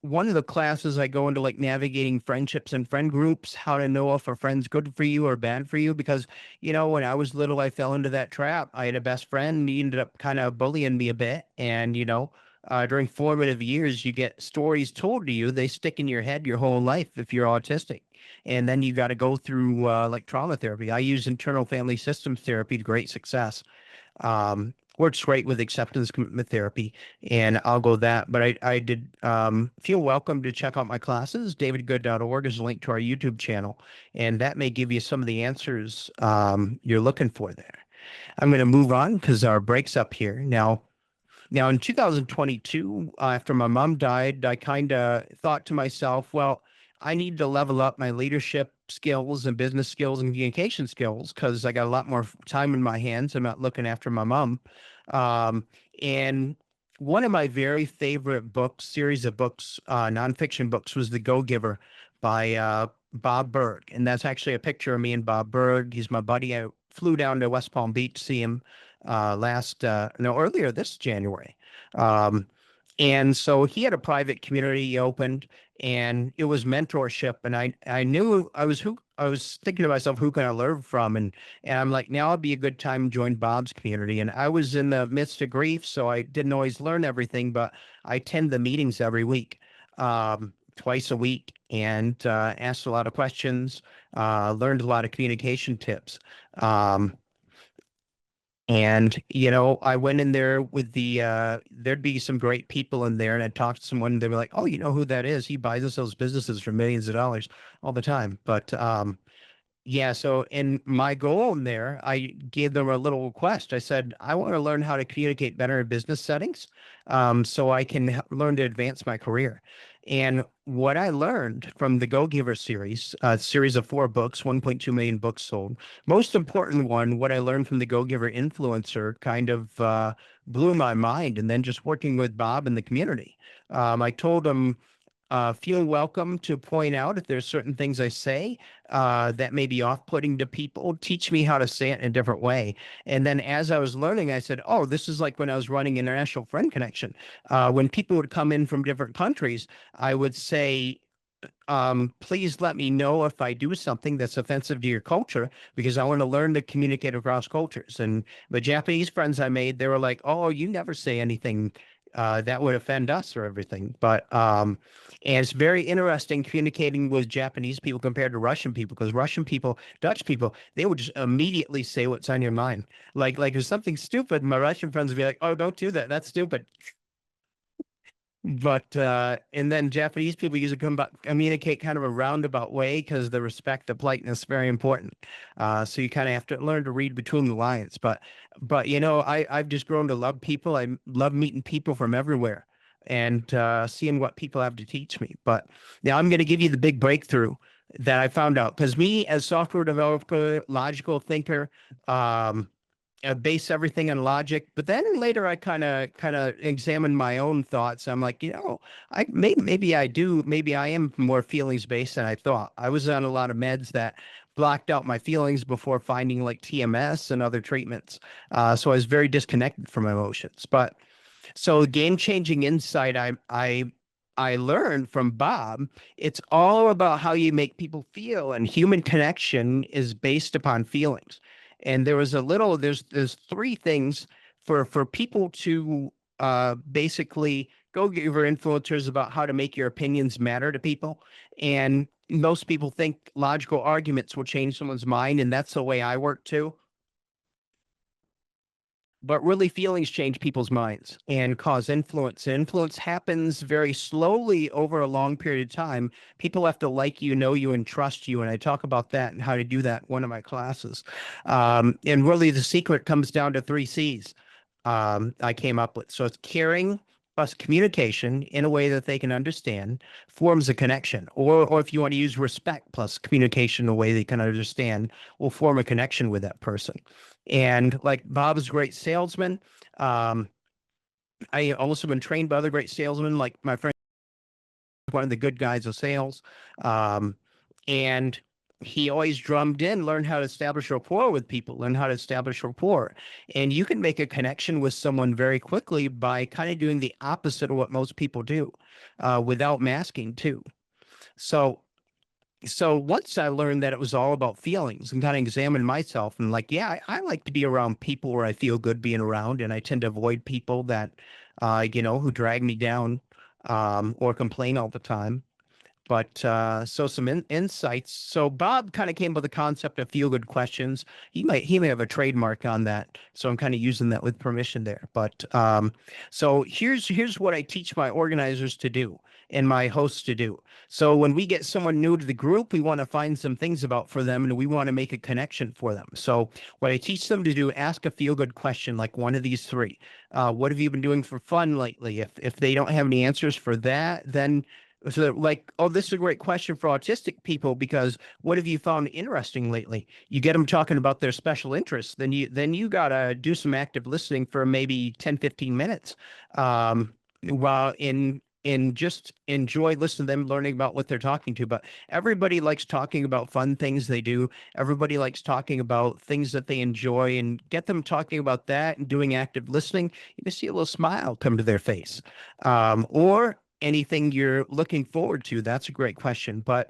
one of the classes I go into like navigating friendships and friend groups, how to know if a friend's good for you or bad for you. Because, when I was little, I fell into that trap. I had a best friend, he ended up kind of bullying me a bit. And, during formative years, you get stories told to you, they stick in your head your whole life if you're autistic. And then you got to go through like trauma therapy. I use internal family systems therapy to great success. Works great with acceptance commitment therapy, and I'll go that. But I did feel welcome to check out my classes. davidgood.org is a link to our YouTube channel, and that may give you some of the answers you're looking for there. I'm going to move on because our break's up here. Now, in 2022, after my mom died, I kind of thought to myself, well, I need to level up my leadership skills and business skills and communication skills because I got a lot more time in my hands. I'm not looking after my mom. Um, and one of my very favorite books, series of books, nonfiction books, was The Go-Giver by Bob Berg. And that's actually a picture of me and Bob Berg. He's my buddy. I flew down to West Palm Beach to see him earlier this January. Um, and so he had a private community he opened, and it was mentorship. And I knew I was thinking to myself, who can I learn from? And I'm like, now would be a good time to join Bob's community. And I was in the midst of grief, so I didn't always learn everything, but I attend the meetings every week, twice a week, and asked a lot of questions, learned a lot of communication tips. And, I went in there with there'd be some great people in there, and I'd talk to someone, they were like, oh, you know who that is? He buys us those businesses for millions of dollars all the time. But yeah, so in my goal in there, I gave them a little request. I said, I want to learn how to communicate better in business settings, so I can learn to advance my career. And what I learned from the Go Giver series, a series of 4 books, 1.2 million books sold. Most important one, what I learned from the Go Giver influencer kind of blew my mind. And then just working with Bob in the community, I told him, feel welcome to point out if there's certain things I say that may be off-putting to people. Teach me how to say it in a different way. And then as I was learning, I said, oh, this is like when I was running International Friend Connection. When people would come in from different countries, I would say, please let me know if I do something that's offensive to your culture because I want to learn to communicate across cultures. And the Japanese friends I made, they were like, oh, you never say anything that would offend us or everything. But and it's very interesting communicating with Japanese people compared to Russian people, because Russian people, Dutch people, they would just immediately say what's on your mind. Like if something stupid, my Russian friends would be like, oh, don't do that. That's stupid. But and then Japanese people usually communicate kind of a roundabout way because the respect, the politeness is very important. So you kind of have to learn to read between the lines. But I've just grown to love people. I love meeting people from everywhere. and seeing what people have to teach me. But now I'm going to give you the big breakthrough that I found out, because me as software developer, logical thinker, base everything on logic. But then later I kind of examined my own thoughts. I'm like, maybe I am more feelings based than I thought. I was on a lot of meds that blocked out my feelings before finding like TMS and other treatments. So I was very disconnected from emotions. But so game-changing insight I learned from Bob, it's all about how you make people feel, and human connection is based upon feelings. And there's three things for people to basically go get your influencers about how to make your opinions matter to people. And most people think logical arguments will change someone's mind, and that's the way I work too. But really, feelings change people's minds and cause influence. And influence happens very slowly over a long period of time. People have to like you, know you, and trust you. And I talk about that and how to do that in one of my classes. And really, the secret comes down to 3 C's I came up with. So it's caring plus communication in a way that they can understand forms a connection. Or if you want to use respect plus communication in a way they can understand, will form a connection with that person. And like Bob's a great salesman. I also been trained by other great salesmen, like my friend, one of the good guys of sales. And he always drummed in, learn how to establish rapport with people, learn how to establish rapport. And you can make a connection with someone very quickly by kind of doing the opposite of what most people do, without masking too. So once I learned that it was all about feelings and kind of examined myself and like, yeah, I like to be around people where I feel good being around. And I tend to avoid people that, who drag me down, or complain all the time. But so some insights. So Bob kind of came up with the concept of feel good questions. He may have a trademark on that. So I'm kind of using that with permission there. But so here's what I teach my organizers to do and my hosts to do. So when we get someone new to the group, we want to find some things about for them and we want to make a connection for them. So what I teach them to do, ask a feel good question like one of these 3. What have you been doing for fun lately? If they don't have any answers for that, then so like, oh, this is a great question for autistic people, because what have you found interesting lately? You get them talking about their special interests, then you gotta do some active listening for maybe 10, 15 minutes. While in just enjoy listening to them learning about what they're talking to. But everybody likes talking about fun things they do. Everybody likes talking about things that they enjoy, and get them talking about that and doing active listening. You just see a little smile come to their face. Or anything you're looking forward to. That's a great question. But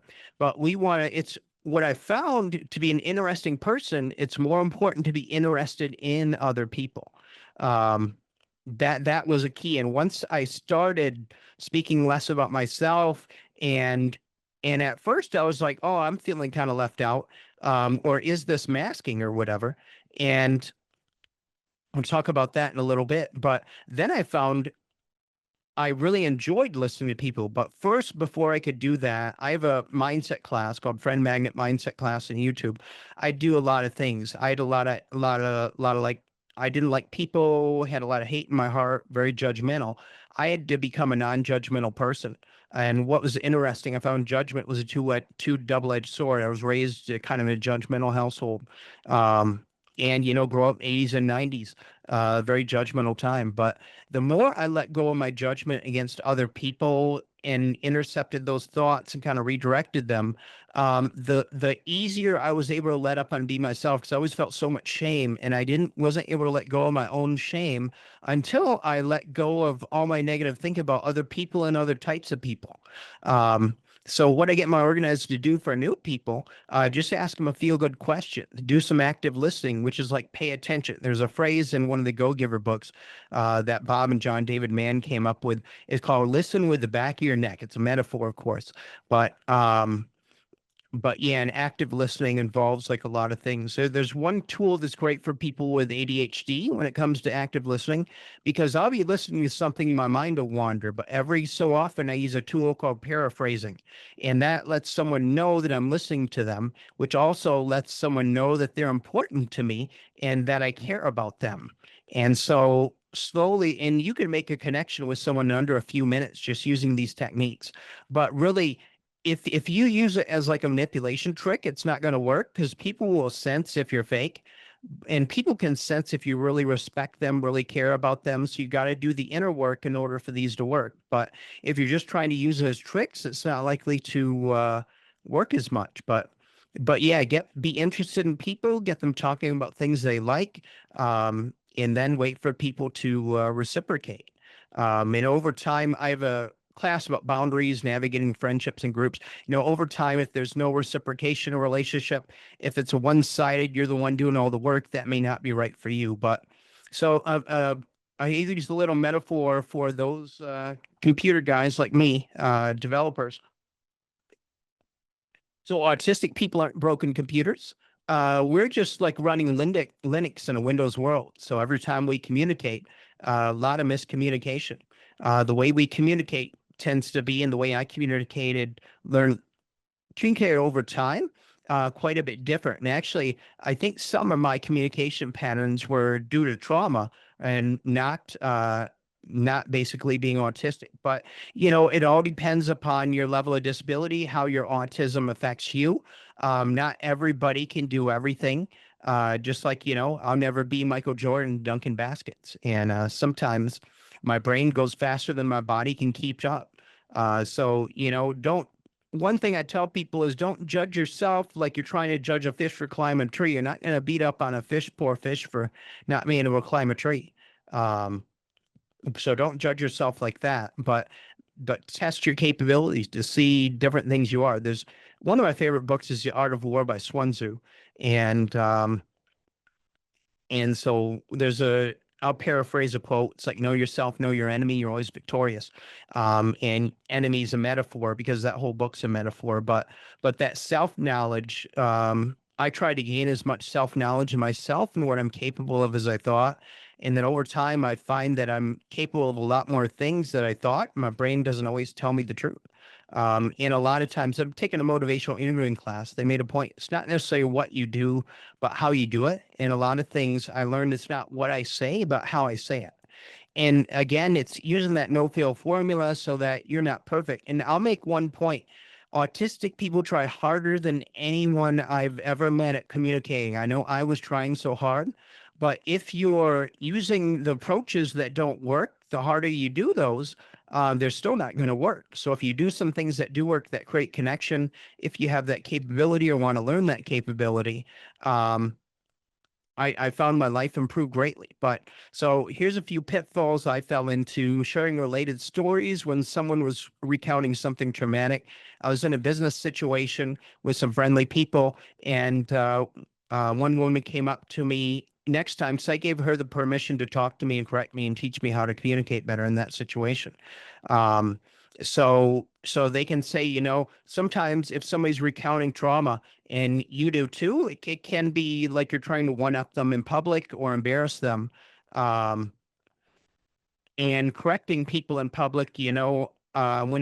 we want to, it's what I found to be an interesting person. It's more important to be interested in other people. That was a key. And once I started speaking less about myself, and at first I was like, oh, I'm feeling kind of left out, or is this masking or whatever? And I'll talk about that in a little bit. But then I found I really enjoyed listening to people. But first, before I could do that, I have a mindset class called Friend Magnet Mindset class on YouTube. I do a lot of things. I had a lot of like, I didn't like people, had a lot of hate in my heart, very judgmental. I had to become a non-judgmental person. And what was interesting, I found judgment was a two double-edged sword. I was raised kind of in a judgmental household. And, grow up 80s and 90s, very judgmental time. But the more I let go of my judgment against other people and intercepted those thoughts and kind of redirected them, the easier I was able to let up and be myself, because I always felt so much shame, and I wasn't able to let go of my own shame until I let go of all my negative thinking about other people and other types of people. So what I get my organizers to do for new people, just ask them a feel-good question, do some active listening, which is like pay attention. There's a phrase in one of the Go Giver books that Bob and John David Mann came up with. It's called listen with the back of your neck. It's a metaphor, of course, but yeah, and active listening involves like a lot of things. So there's one tool that's great for people with ADHD when it comes to active listening, because I'll be listening to something, my mind will wander, but every so often I use a tool called paraphrasing, and that lets someone know that I'm listening to them, which also lets someone know that they're important to me and that I care about them. And so slowly, and you can make a connection with someone in under a few minutes just using these techniques. But really, if you use it as like a manipulation trick, it's not going to work because people will sense if you're fake, and people can sense if you really respect them, really care about them. So you got to do the inner work in order for these to work. But if you're just trying to use it as tricks, it's not likely to work as much. But yeah, be interested in people, get them talking about things they like, and then wait for people to reciprocate. And over time, I have a class about boundaries, navigating friendships and groups. Over time, if there's no reciprocation or relationship, if it's a one-sided, you're the one doing all the work, that may not be right for you. But so I use a little metaphor for those computer guys like me, developers. So autistic people aren't broken computers. We're just like running Linux in a Windows world. So every time we communicate, a lot of miscommunication. The way we communicate tends to be, in the way I communicated over time, quite a bit different. And actually, I think some of my communication patterns were due to trauma and not basically being autistic. But it all depends upon your level of disability, how your autism affects you. Not everybody can do everything. Just like, I'll never be Michael Jordan dunking baskets. And sometimes my brain goes faster than my body can keep up. So, don't one thing I tell people is don't judge yourself like you're trying to judge a fish for climbing a tree. You're not going to beat up on a poor fish for not being able to climb a tree. So don't judge yourself like that, but test your capabilities to see different things you are. There's one of my favorite books is The Art of War by Sun Tzu. And so I'll paraphrase a quote. It's like, know yourself, know your enemy. You're always victorious. And enemy is a metaphor because that whole book's a metaphor. But that self-knowledge, I try to gain as much self-knowledge of myself and what I'm capable of as I thought. And then over time, I find that I'm capable of a lot more things that I thought. My brain doesn't always tell me the truth. And a lot of times I'm taking a motivational interviewing class. They made a point. It's not necessarily what you do, but how you do it. And a lot of things I learned, it's not what I say, but how I say it. And again, it's using that no-fail formula so that you're not perfect. And I'll make one point. Autistic people try harder than anyone I've ever met at communicating. I know I was trying so hard, but if you're using the approaches that don't work, the harder you do those, they're still not going to work. So if you do some things that do work, that create connection, if you have that capability or want to learn that capability, I found my life improved greatly. But so here's a few pitfalls I fell into: sharing related stories when someone was recounting something traumatic. I was in a business situation with some friendly people, and one woman came up to me next time. So I gave her the permission to talk to me and correct me and teach me how to communicate better in that situation. So they can say, sometimes if somebody's recounting trauma and you do too, it can be like you're trying to one up them in public or embarrass them. And correcting people in public, when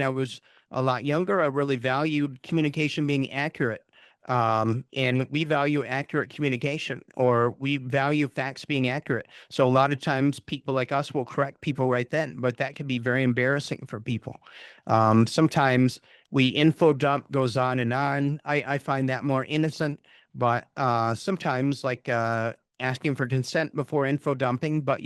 I was a lot younger, I really valued communication being accurate. And we value accurate communication, or we value facts being accurate. So a lot of times people like us will correct people right then, but that can be very embarrassing for people. Sometimes info dump goes on and on. I find that more innocent, but sometimes like asking for consent before info dumping. But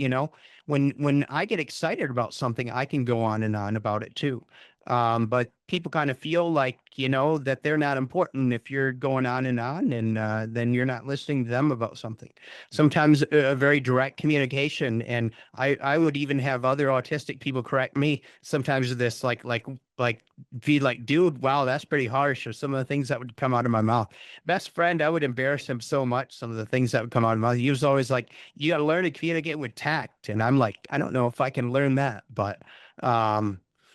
when I get excited about something, I can go on and on about it too. But people kind of feel like, that they're not important if you're going on, and then you're not listening to them about something. Sometimes a very direct communication, and I would even have other autistic people correct me sometimes with this, like be like, dude, wow, that's pretty harsh, or some of the things that would come out of my mouth. Best friend, I would embarrass him so much, some of the things that would come out of my mouth. He was always like, you got to learn to communicate with tact. And I'm like, I don't know if I can learn that, but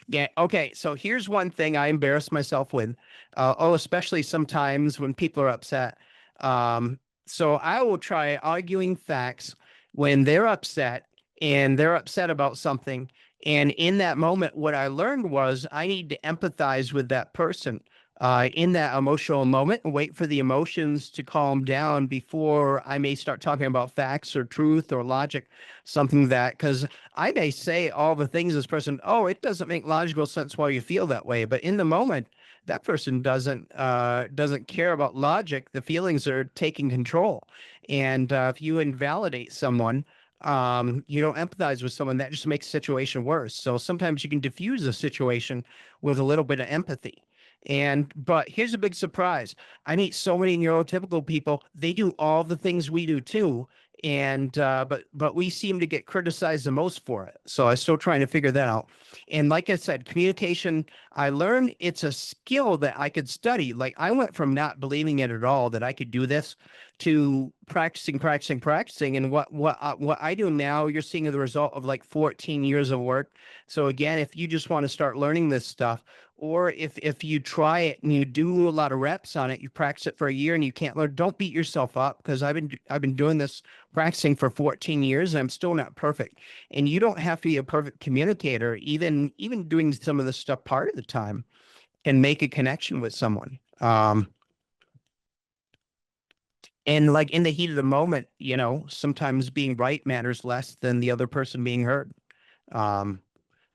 yeah. Okay. So here's one thing I embarrass myself with. Especially sometimes when people are upset. So I will try arguing facts when they're upset and they're upset about something. And in that moment, what I learned was I need to empathize with that person. in that emotional moment and wait for the emotions to calm down before I may start talking about facts or truth or logic, something that, because I may say all the things this person, oh, it doesn't make logical sense why you feel that way. But in the moment, that person doesn't care about logic. The feelings are taking control. And if you invalidate someone, you don't empathize with someone, that just makes the situation worse. So sometimes you can diffuse a situation with a little bit of empathy. But here's a big surprise. I meet so many neurotypical people. They do all the things we do too. But we seem to get criticized the most for it. So I'm still trying to figure that out. And like I said, communication, I learned it's a skill that I could study. Like I went from not believing it at all that I could do this to practicing. And what I do now, you're seeing the result of like 14 years of work. So again, if you just want to start learning this stuff, or if you try it and you do a lot of reps on it, you practice it for a year and you can't learn, don't beat yourself up, because I've been doing this practicing for 14 years and I'm still not perfect. And you don't have to be a perfect communicator. Even doing some of this stuff part of the time can make a connection with someone. And like in the heat of the moment, sometimes being right matters less than the other person being heard. Um,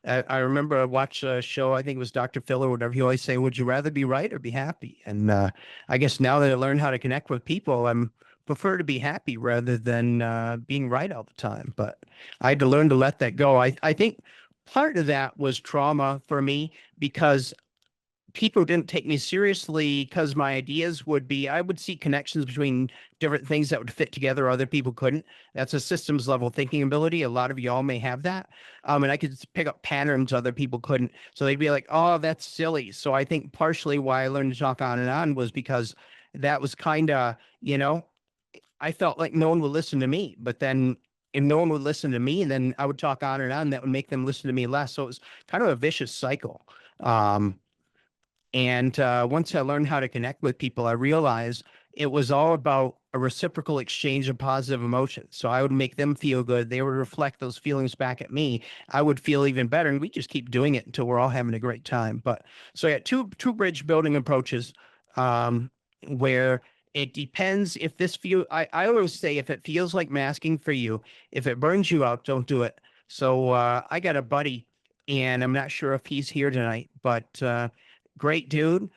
I remember I watched a show, I think it was Dr. Phil or whatever. He always say, would you rather be right or be happy? And I guess now that I learned how to connect with people, I'm prefer to be happy rather than being right all the time. But I had to learn to let that go. I think part of that was trauma for me, because people didn't take me seriously, because my ideas would be, I would see connections between different things that would fit together other people couldn't. That's a systems level thinking ability. A lot of y'all may have that. And I could pick up patterns other people couldn't. So they'd be like, oh, that's silly. So I think partially why I learned to talk on and on was because that was kind of, I felt like no one would listen to me. But then if no one would listen to me, and then I would talk on and on, that would make them listen to me less. So it was kind of a vicious cycle. And once I learned how to connect with people, I realized it was all about a reciprocal exchange of positive emotions. So I would make them feel good. They would reflect those feelings back at me. I would feel even better. And we just keep doing it until we're all having a great time. But so yeah, two bridge building approaches, where it depends if I always say, if it feels like masking for you, if it burns you out, don't do it. So I got a buddy, and I'm not sure if he's here tonight, but great dude.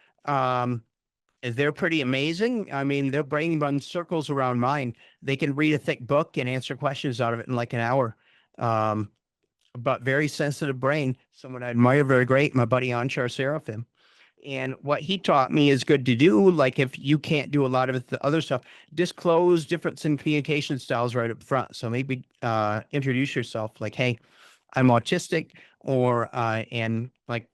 They're pretty amazing. I mean, their brain runs circles around mine. They can read a thick book and answer questions out of it in like an hour. Um, but very sensitive brain. Someone I admire very great, my buddy Anshar Seraphim. And what he taught me is good to do. Like if you can't do a lot of the other stuff, disclose difference in communication styles right up front. So maybe introduce yourself like, hey, I'm autistic, or and like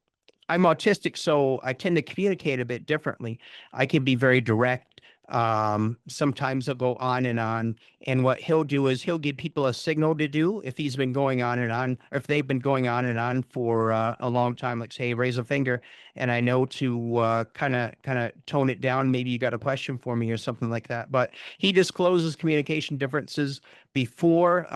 I'm autistic, so I tend to communicate a bit differently. I can be very direct. Sometimes I'll go on and on. And what he'll do is he'll give people a signal to do if he's been going on and on, or if they've been going on and on for a long time, like say, raise a finger. And I know to kind of tone it down. Maybe you got a question for me or something like that. But he discloses communication differences before,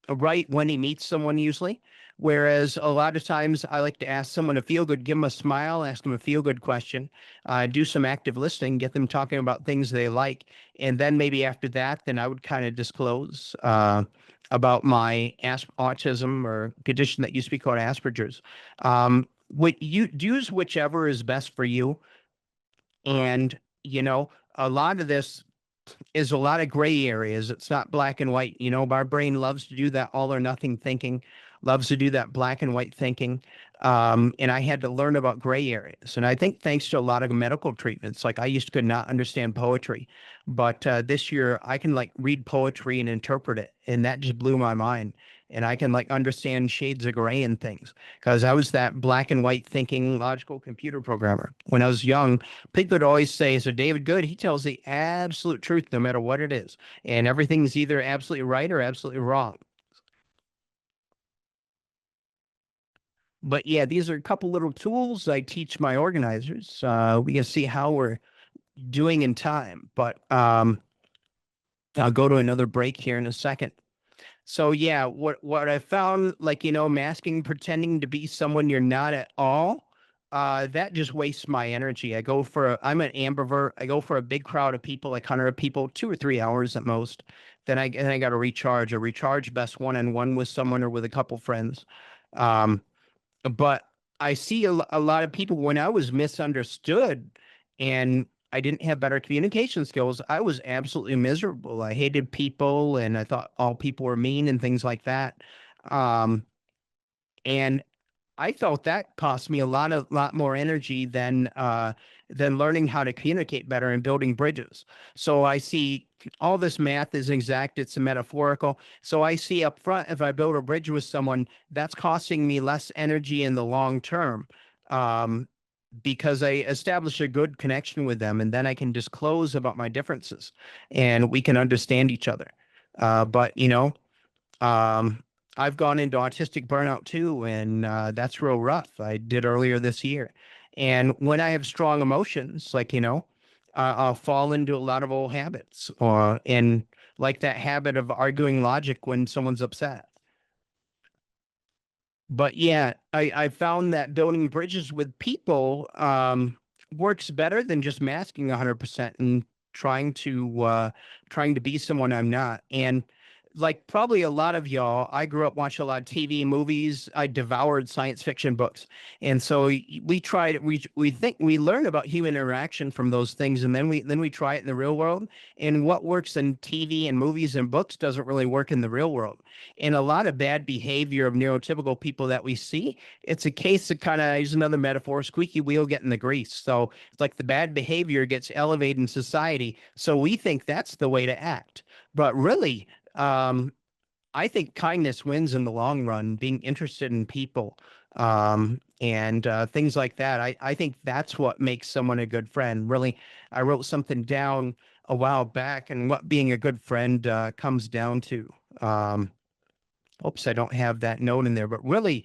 right when he meets someone usually. Whereas a lot of times I like to ask someone to feel good, give them a smile, ask them a feel good question, do some active listening, get them talking about things they like. And then maybe after that, then I would kind of disclose about my autism or condition that used to be called Asperger's. What you use whichever is best for you. And, a lot of this is a lot of gray areas. It's not black and white. Our brain loves to do that all or nothing thinking, loves to do that black and white thinking. And I had to learn about gray areas. And I think thanks to a lot of medical treatments, like I used to could not understand poetry, but this year I can like read poetry and interpret it. And that just blew my mind. And I can like understand shades of gray and things, because I was that black and white thinking logical computer programmer. When I was young, people would always say, so David Good, he tells the absolute truth no matter what it is. And everything's either absolutely right or absolutely wrong. But yeah, these are a couple little tools I teach my organizers. We can see how we're doing in time, but I'll go to another break here in a second. So yeah, what I found, like, masking, pretending to be someone you're not at all, that just wastes my energy. I'm an ambivert. I go for a big crowd of people, like 100 people, 2 or 3 hours at most. Then I got to recharge. A recharge best one-on-one with someone or with a couple friends. Um, but I see a lot of people when I was misunderstood and I didn't have better communication skills. I was absolutely miserable. I hated people and I thought all people were mean and things like that. Um, and I felt that cost me a lot more energy than learning how to communicate better and building bridges. So I see all this math is exact, it's metaphorical. So I see up front, if I build a bridge with someone, that's costing me less energy in the long term. Um, because I establish a good connection with them and then I can disclose about my differences and we can understand each other. But um, I've gone into autistic burnout too, and that's real rough. I did earlier this year. And when I have strong emotions, like, I'll fall into a lot of old habits and like that habit of arguing logic when someone's upset. But yeah, I found that building bridges with people works better than just masking 100% and trying to be someone I'm not. And like probably a lot of y'all, I grew up watching a lot of TV, movies. I devoured science fiction books, and so we tried. We think we learn about human interaction from those things, and then we try it in the real world. And what works in TV and movies and books doesn't really work in the real world. And a lot of bad behavior of neurotypical people that we see, it's a case of kind of use another metaphor, squeaky wheel getting the grease. So it's like the bad behavior gets elevated in society. So we think that's the way to act. But really, um, I think kindness wins in the long run, being interested in people and things like that. I think that's what makes someone a good friend. Really, I wrote something down a while back and what being a good friend comes down to. Um, Oops, I don't have that note in there, but really,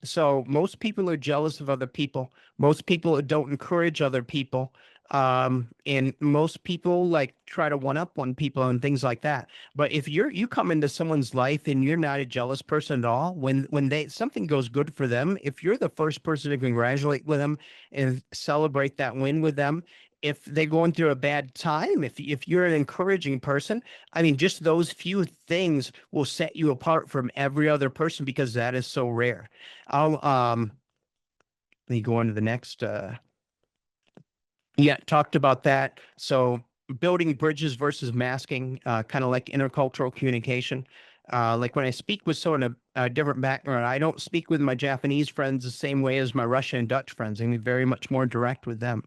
so most people are jealous of other people. Most people don't encourage other people. And most people like try to one up on people and things like that. But if you come into someone's life and you're not a jealous person at all, when they something goes good for them, if you're the first person to congratulate with them and celebrate that win with them, if they're going through a bad time, if you're an encouraging person, I mean, just those few things will set you apart from every other person because that is so rare. I'll let me go on to the next yeah, talked about that. So building bridges versus masking, kind of like intercultural communication. Like when I speak with someone a different background, I don't speak with my Japanese friends the same way as my Russian and Dutch friends. I'm very much more direct with them.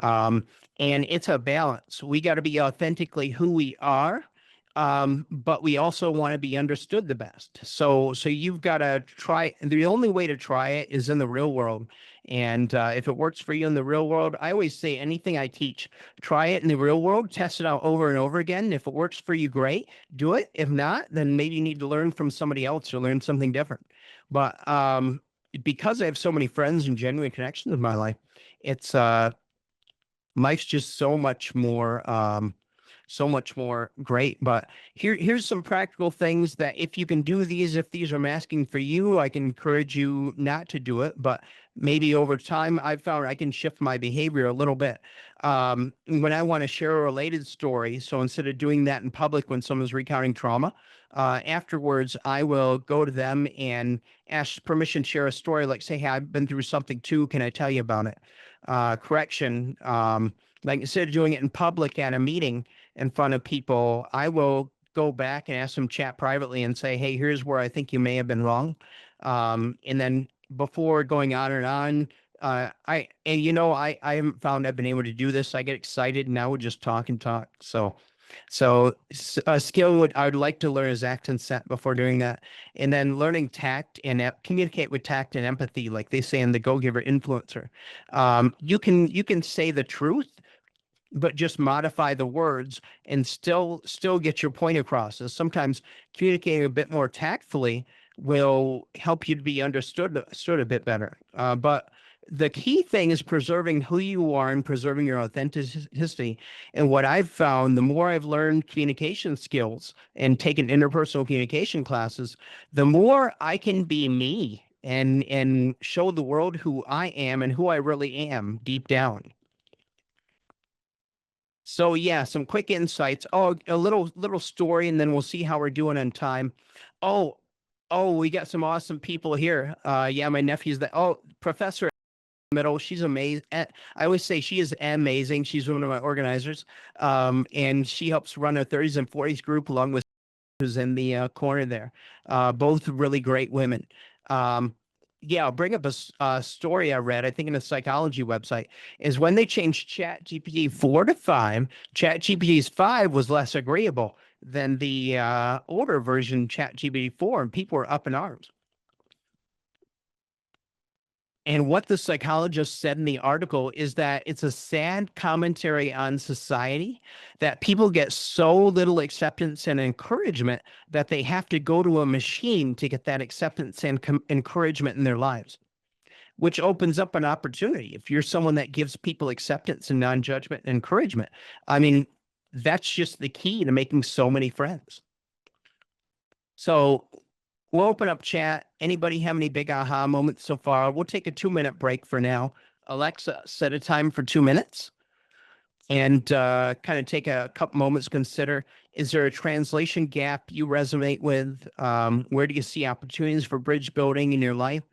Um, and it's a balance. We got to be authentically who we are, but we also want to be understood the best. So you've got to try. The only way to try it is in the real world. And if it works for you in the real world, I always say anything I teach, try it in the real world, test it out over and over again. If it works for you, great, do it. If not, then maybe you need to learn from somebody else or learn something different. But because I have so many friends and genuine connections in my life, it's life's just so much more great. But here's some practical things that if you can do these, if these are masking for you, I can encourage you not to do it. But maybe over time, I've found I can shift my behavior a little bit. When I want to share a related story, so instead of doing that in public when someone's recounting trauma, afterwards, I will go to them and ask permission to share a story, like say, hey, I've been through something too. Can I tell you about it? Correction. Like instead of doing it in public at a meeting in front of people, I will go back and ask them chat privately and say, hey, here's where I think you may have been wrong. And then before going on and on, I haven't found I've been able to do this. I get excited and I would just talk and talk. So a skill I would like to learn is act and set before doing that. And then learning tact and communicate with tact and empathy, like they say in the Go Giver Influencer. You can say the truth, but just modify the words and still get your point across. And sometimes communicating a bit more tactfully will help you to be understood a bit better. But the key thing is preserving who you are and preserving your authenticity. And what I've found, the more I've learned communication skills and taken interpersonal communication classes, the more I can be me and show the world who I am and who I really am deep down. So yeah, some quick insights. Oh, a little story, and then we'll see how we're doing on time. Oh, we got some awesome people here. Yeah, my nephew's Professor Middle. She's amazing. I always say she is amazing. She's one of my organizers. And she helps run a 30s and 40s group along with who's in the corner there. Both really great women. Yeah, I'll bring up a story I read, I think in a psychology website, is when they changed ChatGPT 4 to 5, ChatGPT's 5 was less agreeable than the older version ChatGPT 4, and people were up in arms. And what the psychologist said in the article is that it's a sad commentary on society that people get so little acceptance and encouragement that they have to go to a machine to get that acceptance and encouragement in their lives, which opens up an opportunity. If you're someone that gives people acceptance and non-judgment and encouragement, I mean, that's just the key to making so many friends. So we'll open up chat. Anybody have any big aha moments so far? We'll take a 2-minute break for now. Alexa, set a time for 2 minutes and kind of take a couple moments to consider, is there a translation gap you resonate with? Where do you see opportunities for bridge building in your life?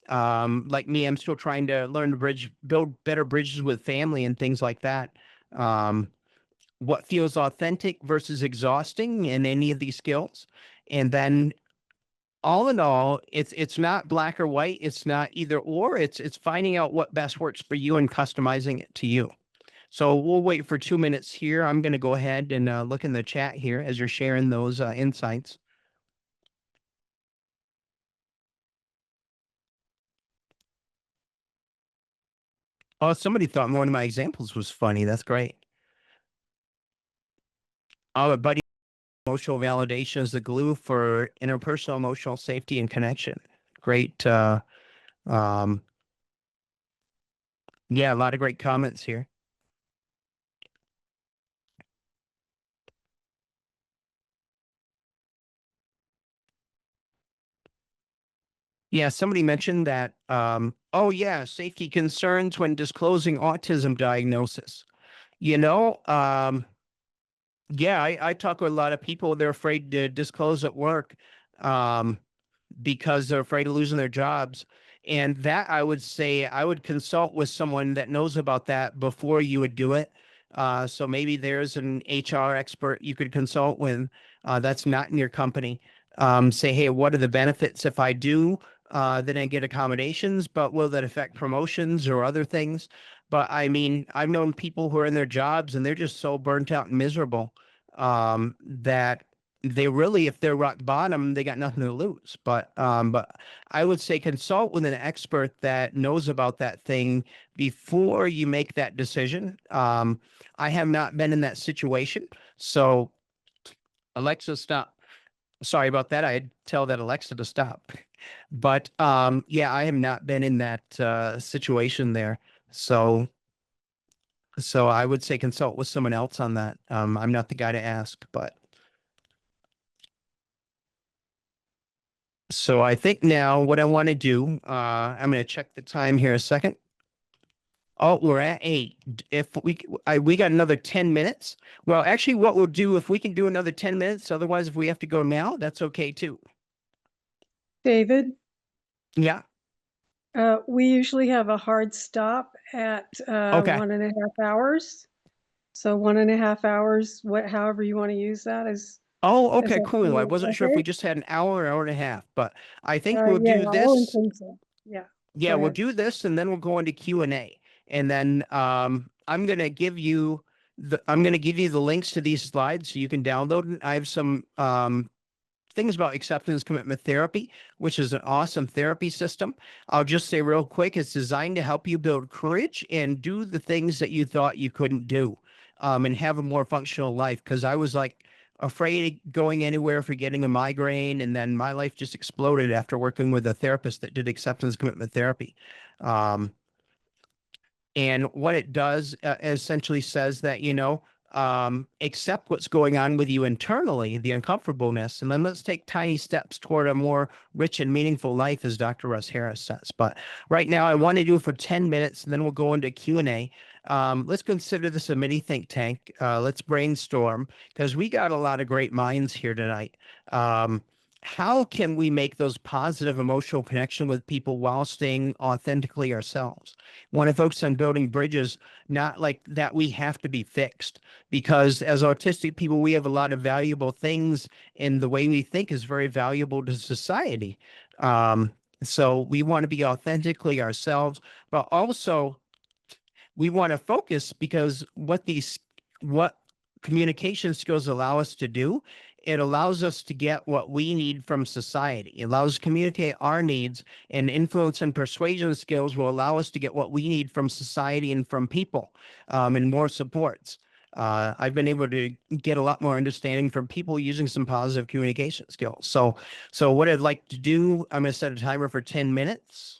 Like me, I'm still trying to learn to build better bridges with family and things like that. What feels authentic versus exhausting in any of these skills? And then all in all, it's not black or white. It's not either or. It's finding out what best works for you and customizing it to you. So we'll wait for 2 minutes here. I'm going to go ahead and look in the chat here as you're sharing those insights. Oh, somebody thought one of my examples was funny. That's great. Oh, buddy, emotional validation is the glue for interpersonal emotional safety and connection. Great. Yeah, a lot of great comments here. Yeah, somebody mentioned that. Oh, yeah, safety concerns when disclosing autism diagnosis. You know, yeah, I talk with a lot of people. They're afraid to disclose at work. Because they're afraid of losing their jobs. And that I would say I would consult with someone that knows about that before you would do it. So maybe there's an HR expert you could consult with that's not in your company. Say, hey, what are the benefits if I do? Then I get accommodations, but will that affect promotions or other things? But I mean, I've known people who are in their jobs and they're just so burnt out and miserable that they really, if they're rock bottom, they got nothing to lose. But I would say consult with an expert that knows about that thing before you make that decision. I have not been in that situation. So Alexa, stop. Sorry about that. I'd tell that Alexa to stop. But yeah, I have not been in that situation there. So I would say consult with someone else on that. I'm not the guy to ask, but so I think now what I want to do, I'm going to check the time here a second. Oh, we're at 8. If we got another 10 minutes. Well, actually, what we'll do if we can do another 10 minutes, otherwise, if we have to go now, that's okay too. David, Yeah. we usually have a hard stop at Okay. 1.5 hours. So 1.5 hours, however you want to use that is. Oh, Is okay, that cool. I wasn't sure if okay? we just had an hour or hour and a half, but I think we'll Yeah, do all this. inclusive. Yeah. Yeah, Go we'll ahead. do this and then we'll go into Q&A. And then I'm going to give you the links to these slides so you can download it. I have some things about acceptance commitment therapy, which is an awesome therapy system. I'll just say real quick, it's designed to help you build courage and do the things that you thought you couldn't do, and have a more functional life. Because I was like afraid of going anywhere for getting a migraine, and then my life just exploded after working with a therapist that did acceptance commitment therapy. And what it does essentially says that, accept what's going on with you internally, the uncomfortableness, and then let's take tiny steps toward a more rich and meaningful life, as Dr. Russ Harris says. But right now, I want to do it for 10 minutes, and then we'll go into Q&A. Let's consider this a mini think tank. Let's brainstorm, because we got a lot of great minds here tonight. How can we make those positive emotional connection with people while staying authentically ourselves? Want to focus on building bridges, not like that we have to be fixed, because as autistic people, we have a lot of valuable things, and the way we think is very valuable to society. So we want to be authentically ourselves, but also we want to focus, because what communication skills allow us to do, it allows us to get what we need from society. It allows us to communicate our needs, and influence and persuasion skills will allow us to get what we need from society and from people, and more supports. I've been able to get a lot more understanding from people using some positive communication skills. So what I'd like to do, I'm going to set a timer for 10 minutes.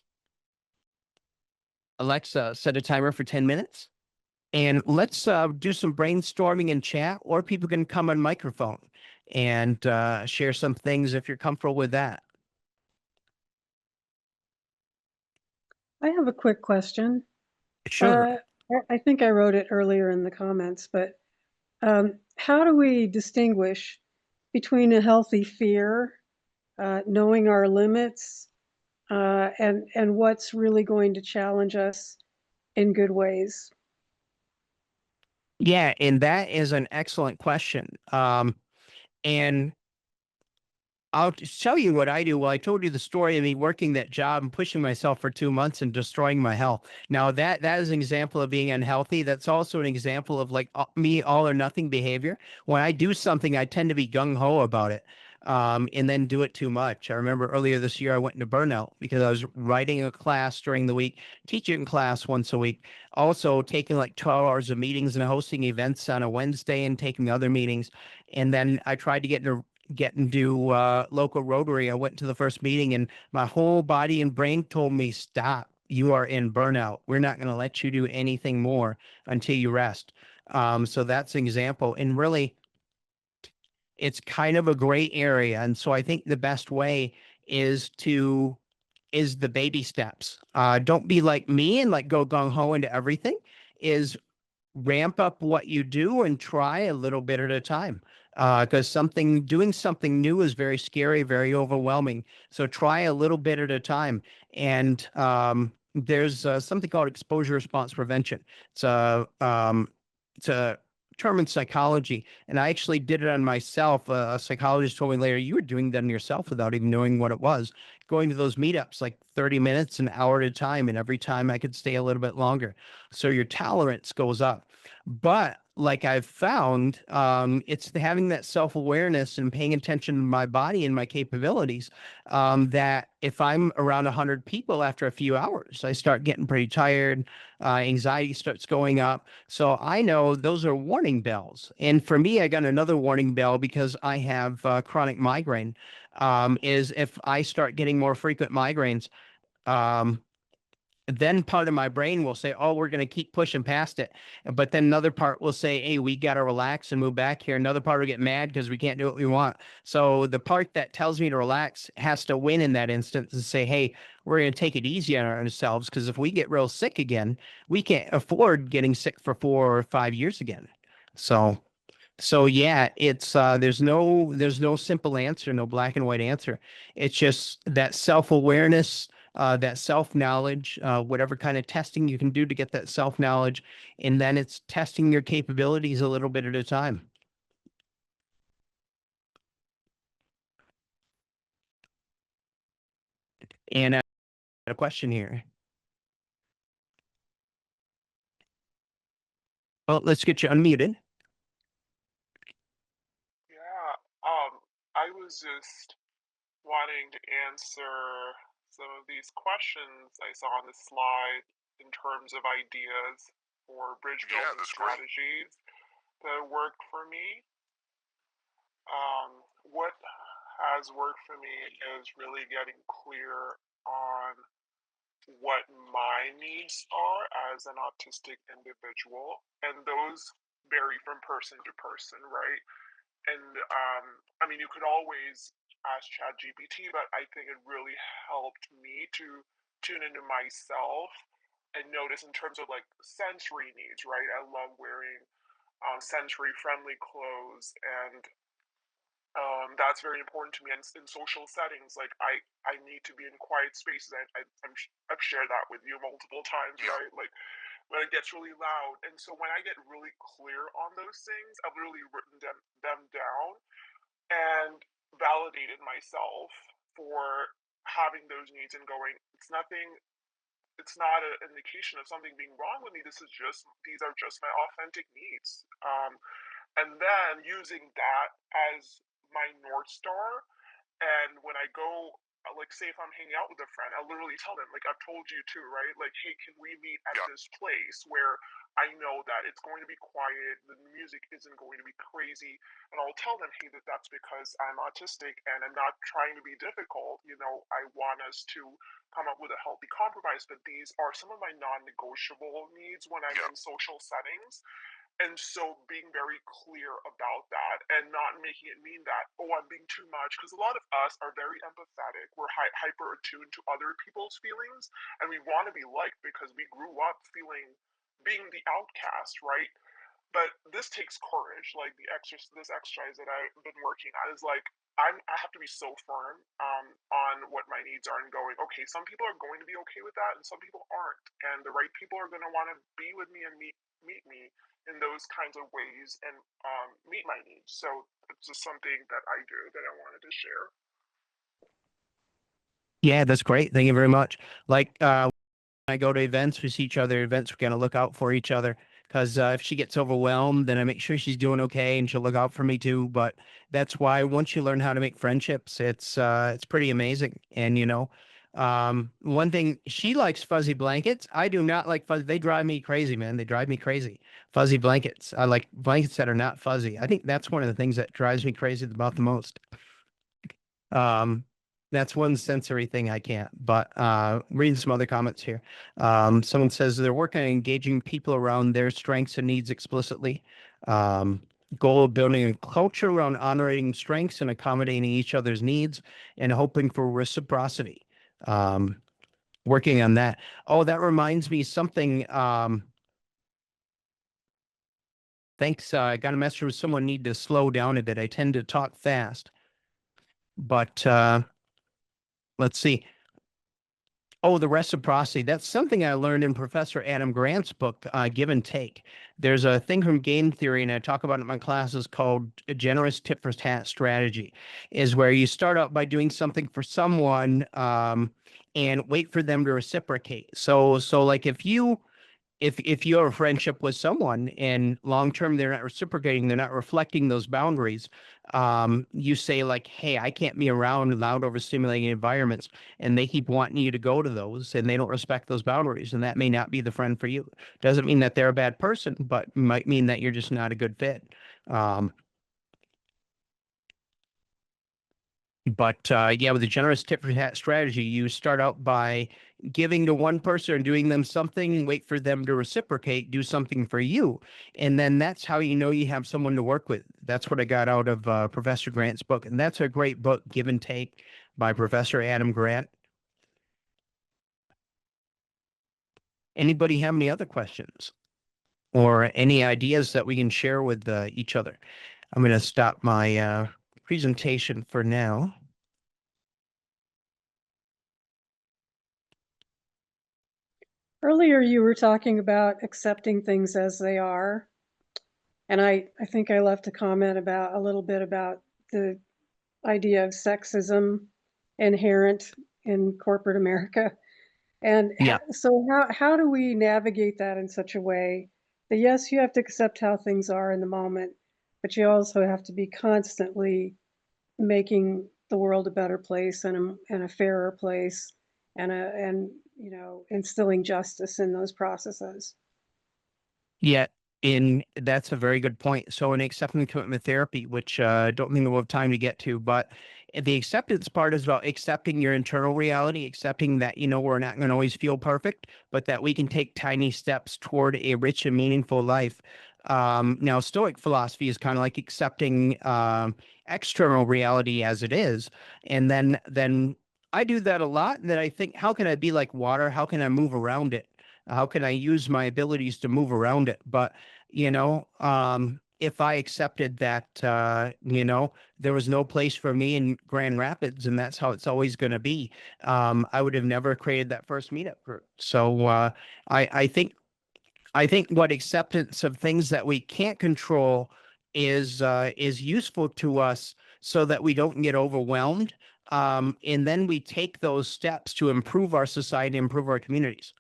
Alexa, set a timer for 10 minutes. And let's do some brainstorming in chat, or people can come on microphone and share some things if you're comfortable with that. I have a quick question. Sure. I think I wrote it earlier in the comments, but how do we distinguish between a healthy fear, knowing our limits, and what's really going to challenge us in good ways? Yeah, and that is an excellent question. And I'll tell you what I do. Well, I told you the story of me working that job and pushing myself for 2 months and destroying my health. Now that is an example of being unhealthy. That's also an example of like me all or nothing behavior. When I do something, I tend to be gung ho about it, and then do it too much. I remember earlier this year I went into burnout because I was writing a class during the week, teaching class once a week, also taking like 12 hours of meetings and hosting events on a Wednesday and taking other meetings. And then I tried to get into local Rotary. I went to the first meeting, and my whole body and brain told me, stop. You are in burnout. We're not going to let you do anything more until you rest. So that's an example. And really, it's kind of a gray area. And so I think the best way is the baby steps. Don't be like me and like go gung ho into everything. Is ramp up what you do and try a little bit at a time, because doing something new is very scary, very overwhelming. So try a little bit at a time. And there's something called exposure response prevention. It's a term in psychology, and I actually did it on myself. A psychologist told me later, you were doing that on yourself without even knowing what it was, going to those meetups like 30 minutes, an hour at a time, and every time I could stay a little bit longer. So your tolerance goes up. But like I've found, it's having that self-awareness and paying attention to my body and my capabilities, that if I'm around 100 people after a few hours, I start getting pretty tired, anxiety starts going up. So I know those are warning bells. And for me, I got another warning bell because I have chronic migraine, is if I start getting more frequent migraines, um, then part of my brain will say, oh, we're going to keep pushing past it. But then another part will say, hey, we got to relax and move back here. Another part will get mad because we can't do what we want. So the part that tells me to relax has to win in that instance and say, hey, we're going to take it easy on ourselves, because if we get real sick again, we can't afford getting sick for 4 or 5 years again. So yeah, it's there's no simple answer, no black and white answer. It's just that self-awareness, that self-knowledge, whatever kind of testing you can do to get that self-knowledge, and then it's testing your capabilities a little bit at a time. And a question here. Well, let's get you unmuted. Yeah, I was just wanting to answer some of these questions I saw on the slide in terms of ideas for bridge Yeah, building that's great. strategies that work for me. What has worked for me is really getting clear on what my needs are as an autistic individual, and those vary from person to person, right? And I mean, you could always ask ChatGPT, but I think it really helped me to tune into myself and notice in terms of like sensory needs, right? I love wearing sensory friendly clothes, and that's very important to me. And in social settings, like I need to be in quiet spaces. I've shared that with you multiple times, Yeah. right? Like when it gets really loud. And so when I get really clear on those things, I've literally written them down and validated myself for having those needs and going, it's not an indication of something being wrong with me. These are just my authentic needs. And then using that as my North Star, and when I go, like, say if I'm hanging out with a friend, I'll literally tell them, like I've told you too, right? Like, hey, can we meet at Yeah. this place where I know that it's going to be quiet, the music isn't going to be crazy, and I'll tell them, hey, that's because I'm autistic and I'm not trying to be difficult. You know, I want us to come up with a healthy compromise, but these are some of my non-negotiable needs when I'm Yeah. in social settings. And so being very clear about that and not making it mean that, oh, I'm being too much. Because a lot of us are very empathetic. We're hyper attuned to other people's feelings. And we want to be liked because we grew up being the outcast, right? But this takes courage. Like this exercise that I've been working on is like, I have to be so firm on what my needs are and going, okay, some people are going to be okay with that and some people aren't. And the right people are going to want to be with me and meet me in those kinds of ways and meet my needs. So it's just something that I do that I wanted to share. Yeah, that's great. Thank you very much. Like, I go to events, we see each other at events, we're going to look out for each other because if she gets overwhelmed, then I make sure she's doing okay and she'll look out for me too. But that's why once you learn how to make friendships, it's pretty amazing. And one thing, she likes fuzzy blankets. I do not like fuzzy. They drive me crazy, man. They drive me crazy. Fuzzy blankets. I like blankets that are not fuzzy. I think that's one of the things that drives me crazy about the most. Um, that's one sensory thing I can't. But reading some other comments here. Someone says they're working on engaging people around their strengths and needs explicitly. Goal of building a culture around honoring strengths and accommodating each other's needs and hoping for reciprocity. Um, Working on that. Oh, that reminds me something. Thanks. I got a message with someone need to slow down a bit. I tend to talk fast, but let's see. Oh, the reciprocity. That's something I learned in Professor Adam Grant's book, Give and Take. There's a thing from game theory, and I talk about it in my classes called a generous tit for tat strategy, is where you start out by doing something for someone and wait for them to reciprocate. So like if you have a friendship with someone and long term they're not reciprocating, they're not reflecting those boundaries, you say like, hey, I can't be around loud overstimulating environments, and they keep wanting you to go to those and they don't respect those boundaries, and that may not be the friend for you. Doesn't mean that they're a bad person, but might mean that you're just not a good fit. But yeah, with a generous tit for tat strategy, you start out by giving to one person and doing them something, wait for them to reciprocate, do something for you. And then that's how you know you have someone to work with. That's what I got out of Professor Grant's book. And that's a great book, Give and Take by Professor Adam Grant. Anybody have any other questions or any ideas that we can share with each other? I'm going to stop my presentation for now. Earlier, you were talking about accepting things as they are. And I think I left a comment about a little bit about the idea of sexism inherent in corporate America. And Yeah. so how do we navigate that in such a way that, yes, you have to accept how things are in the moment, but you also have to be constantly making the world a better place and a fairer place and instilling justice in those processes. Yeah, that's a very good point. So in acceptance commitment therapy, which I don't think we'll have time to get to, but the acceptance part is about accepting your internal reality, accepting that, we're not going to always feel perfect, but that we can take tiny steps toward a rich and meaningful life. Now, Stoic philosophy is kind of like accepting external reality as it is, and then I do that a lot. And then I think, how can I be like water? How can I move around it? How can I use my abilities to move around it? But if I accepted that, there was no place for me in Grand Rapids, and that's how it's always going to be, I would have never created that first meetup group. So I think what acceptance of things that we can't control is useful to us so that we don't get overwhelmed. And then we take those steps to improve our society, improve our communities.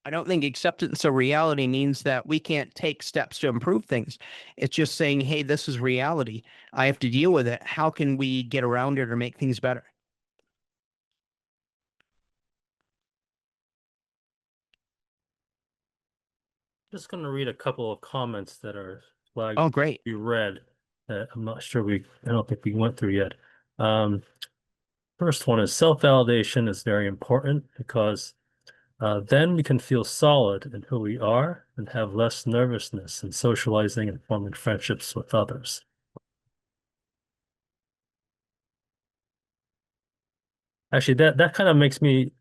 I don't think acceptance of reality means that we can't take steps to improve things. It's just saying, hey, this is reality. I have to deal with it. How can we get around it or make things better? Just going to read a couple of comments that are flagged Oh, to great. be read. I'm not sure I don't think we went through yet. First one is self-validation is very important because then we can feel solid in who we are and have less nervousness in socializing and forming friendships with others. Actually, that kind of makes me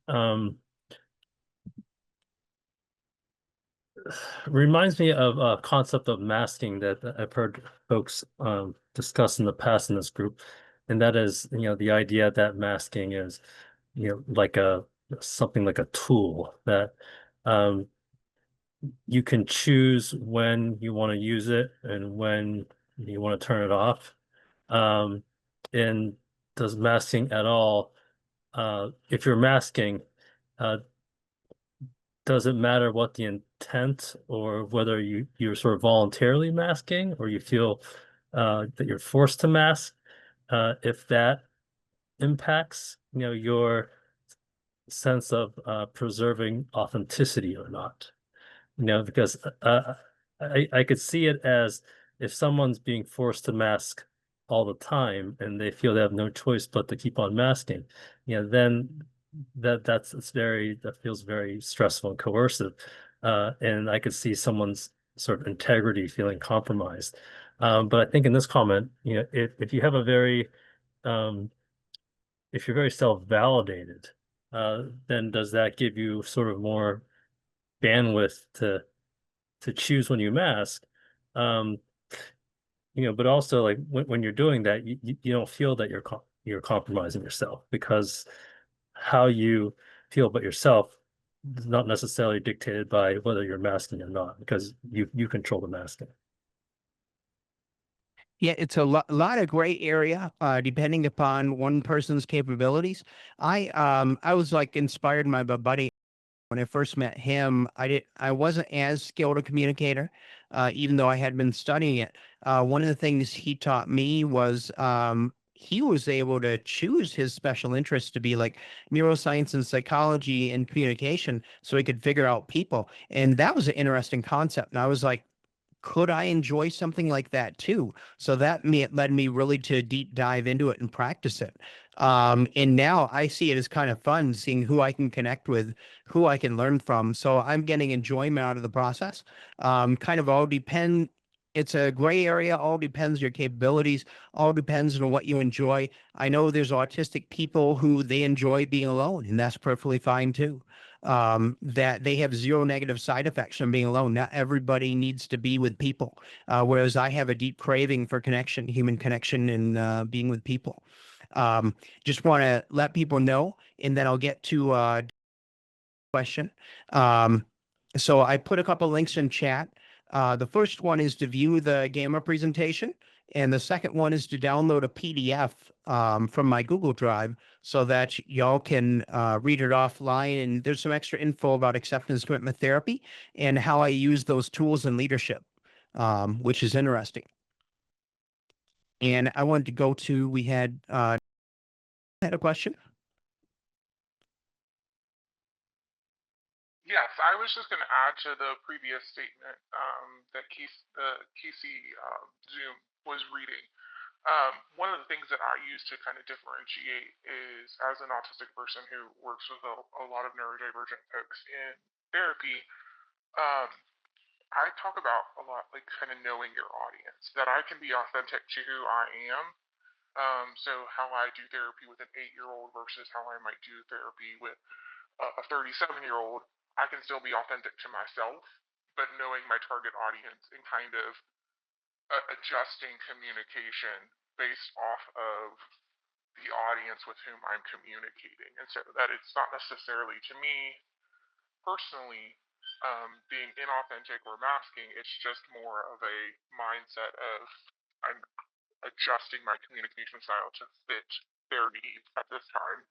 reminds me of a concept of masking that I've heard folks discuss in the past in this group, and that is, the idea that masking is, like something like a tool that you can choose when you want to use it and when you want to turn it off. And does masking at all, if you're masking, does it matter what the intent or whether you're sort of voluntarily masking or you feel that you're forced to mask, if that impacts, your sense of preserving authenticity or not? Because I could see it as if someone's being forced to mask all the time and they feel they have no choice but to keep on masking, then that feels very stressful and coercive. And I could see someone's sort of integrity feeling compromised. But I think in this comment, if you have if you're very self-validated, then does that give you sort of more bandwidth to choose when you mask? But also, like, when you're doing that, you don't feel that you're compromising yourself, because how you feel about yourself is not necessarily dictated by whether you're masking or not, because you control the masking. Yeah, it's a lot of gray area, depending upon one person's capabilities. I was like inspired by my buddy when I first met him. I wasn't as skilled a communicator, even though I had been studying it. One of the things he taught me was he was able to choose his special interests to be like neuroscience and psychology and communication, so he could figure out people. And that was an interesting concept. And I was like, could I enjoy something like that too? So it led me really to deep dive into it and practice it. And now I see it as kind of fun seeing who I can connect with, who I can learn from. So I'm getting enjoyment out of the process. Kind of all depend. It's a gray area. All depends your capabilities. All depends on what you enjoy. I know there's autistic people who they enjoy being alone, and that's perfectly fine too. That they have zero negative side effects from being alone. Not everybody needs to be with people. Whereas I have a deep craving for connection, human connection, and being with people. Just want to let people know, and then I'll get to question. So I put a couple links in chat. The first one is to view the Gamma presentation, and the second one is to download a PDF from my Google Drive so that y'all can read it offline. And there's some extra info about acceptance commitment therapy and how I use those tools in leadership, which is interesting. And I wanted to go to, we had a question. Yes, I was just going to add to the previous statement that Casey Zoom was reading. One of the things that I use to kind of differentiate is, as an autistic person who works with a lot of neurodivergent folks in therapy, um, I talk about a lot, like kind of knowing your audience, that I can be authentic to who I am. So how I do therapy with an 8-year-old versus how I might do therapy with a 37-year-old, I can still be authentic to myself, but knowing my target audience and kind of adjusting communication based off of the audience with whom I'm communicating. And so that it's not necessarily to me personally being inauthentic or masking, it's just more of a mindset of I'm adjusting my communication style to fit their needs at this time.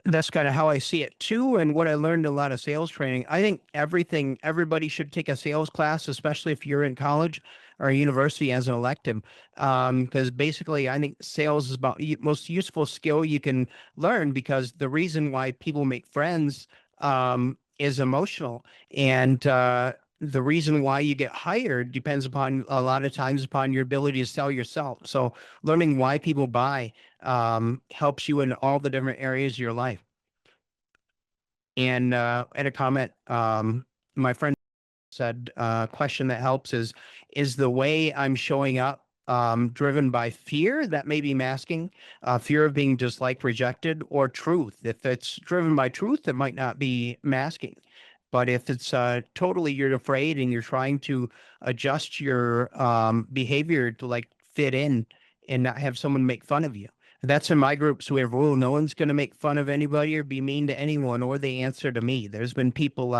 That's kind of how I see it too. And what I learned a lot of sales training, I think everybody should take a sales class, especially if you're in college or university as an elective. Because basically I think sales is about the most useful skill you can learn, because the reason why people make friends, is emotional. And, the reason why you get hired depends upon a lot of times upon your ability to sell yourself. So learning why people buy, helps you in all the different areas of your life. And at a comment, my friend said, question that helps is the way I'm showing up driven by fear that may be masking, fear of being disliked, rejected, or truth? If it's driven by truth, it might not be masking. But if it's totally you're afraid and you're trying to adjust your behavior to like fit in and not have someone make fun of you. That's in my group. So we have a rule: no one's going to make fun of anybody or be mean to anyone, or they answer to me. There's been people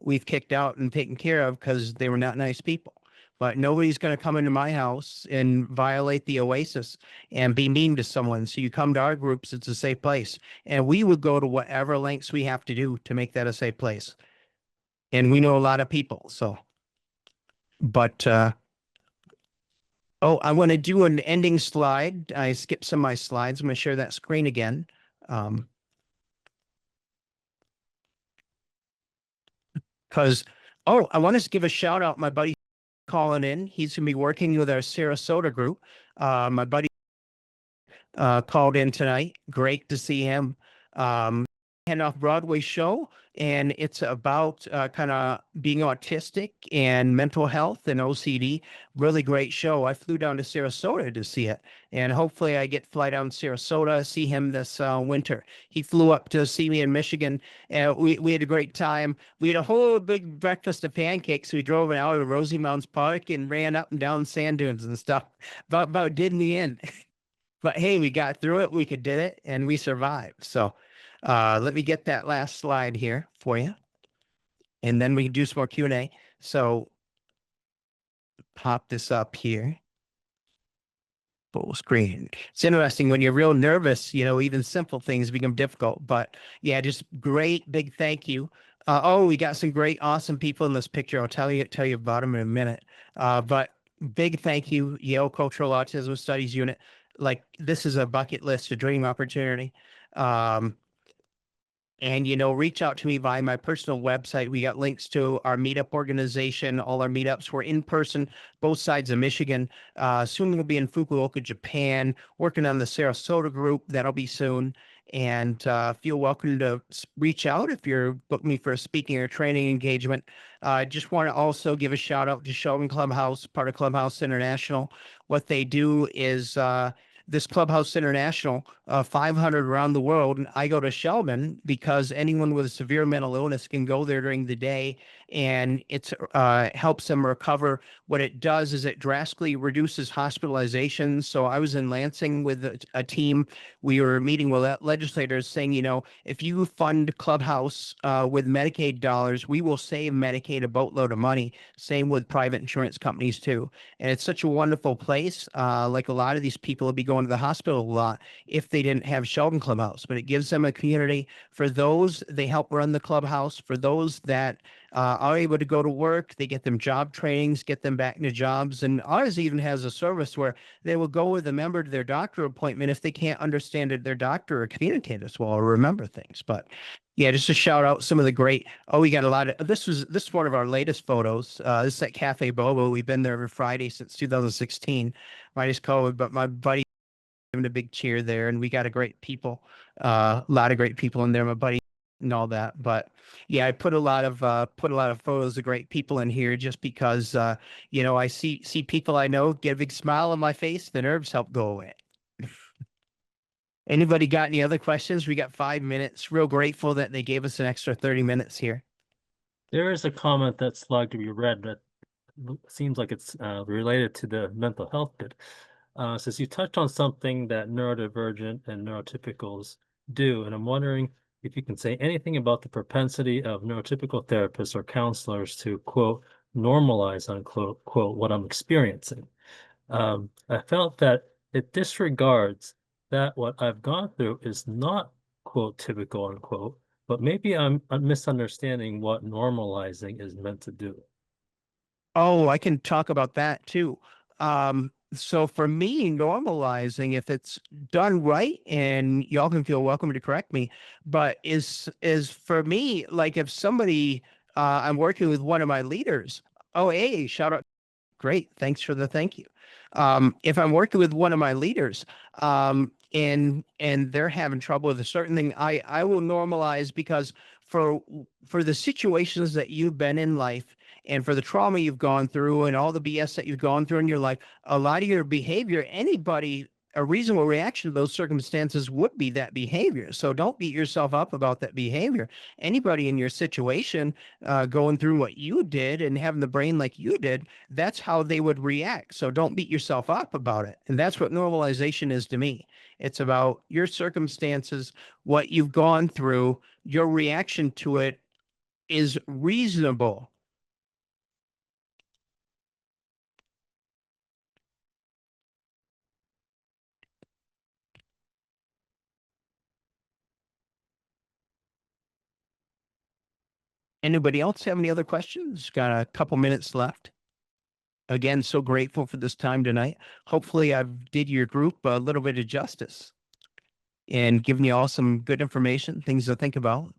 we've kicked out and taken care of because they were not nice people. But nobody's going to come into my house and violate the oasis and be mean to someone. So you come to our groups, it's a safe place. And we would go to whatever lengths we have to do to make that a safe place. And we know a lot of people. So, but, oh, I want to do an ending slide. I skipped some of my slides. I'm going to share that screen again. Because, oh, I want to give a shout out. My buddy calling in. He's going to be working with our Sarasota group. My buddy called in tonight. Great to see him. Heading off Broadway show, and it's about kind of being autistic and mental health and OCD. Really great show. I flew down to Sarasota to see it, and hopefully I get to fly down to Sarasota, see him this winter. He flew up to see me in Michigan, and we had a great time. We had a whole big breakfast of pancakes. We drove an hour to Rosie Mounds Park and ran up and down sand dunes and stuff. About did in the end. But hey, we got through it. We did it, and we survived. So let me get that last slide here for you, and then we can do some more Q&A. So pop this up here. Full screen. It's interesting when you're real nervous, even simple things become difficult. But yeah, just great big thank you. Oh, we got some great, awesome people in this picture. I'll tell you about them in a minute. But big thank you, Yale Cultural Autism Studies Unit. Like, this is a bucket list, a dream opportunity. And, reach out to me via my personal website. We got links to our meetup organization. All our meetups were in person, both sides of Michigan. Soon we'll be in Fukuoka, Japan, working on the Sarasota group. That'll be soon. And feel welcome to reach out if you're booking me for a speaking or training engagement. I just want to also give a shout out to Sheldon Clubhouse, part of Clubhouse International. What they do is this Clubhouse International, 500 around the world. And I go to Sheldon because anyone with a severe mental illness can go there during the day, and it helps them recover. What it does is it drastically reduces hospitalizations. So I was in Lansing with a team. We were meeting with legislators saying, if you fund Clubhouse with Medicaid dollars, we will save Medicaid a boatload of money. Same with private insurance companies too. And it's such a wonderful place. Like, a lot of these people would be going to the hospital a lot if they didn't have Sheldon Clubhouse, but it gives them a community. For those, they help run the clubhouse. For those that are able to go to work, they get them job trainings, get them back into jobs. And ours even has a service where they will go with a member to their doctor appointment if they can't understand it, their doctor, or communicate as well, or remember things. But yeah, just to shout out some of the great. Oh, we got a lot of this is one of our latest photos. This is at Cafe Bobo. We've been there every Friday since 2016, minus COVID. But my buddy giving a big cheer there, and we got a lot of great people in there. My buddy and all that. But yeah, I put a lot of photos of great people in here just because I see people I know get a big smile on my face, the nerves help go away. Anybody got any other questions? We got 5 minutes. Real grateful that they gave us an extra 30 minutes here. There is a comment that's like to be read that seems like it's related to the mental health bit. Says you touched on something that neurodivergent and neurotypicals do, and I'm wondering if you can say anything about the propensity of neurotypical therapists or counselors to, quote, normalize, unquote, quote, what I'm experiencing. I felt that it disregards that what I've gone through is not, quote, typical, unquote, but maybe I'm misunderstanding what normalizing is meant to do. Oh, I can talk about that too. So for me, normalizing, if it's done right, and y'all can feel welcome to correct me, but is for me, like if somebody I'm working with one of my leaders, oh hey, shout out. Great. Thanks for the thank you. If I'm working with one of my leaders, and they're having trouble with a certain thing, I will normalize because for the situations that you've been in life and for the trauma you've gone through and all the BS that you've gone through in your life, a lot of your behavior, a reasonable reaction to those circumstances would be that behavior. So don't beat yourself up about that behavior. Anybody in your situation going through what you did and having the brain like you did, that's how they would react. So don't beat yourself up about it. And that's what normalization is to me. It's about your circumstances, what you've gone through, your reaction to it is reasonable. Anybody else have any other questions? Got a couple minutes left. Again, so grateful for this time tonight. Hopefully I've did your group a little bit of justice and given you all some good information, things to think about.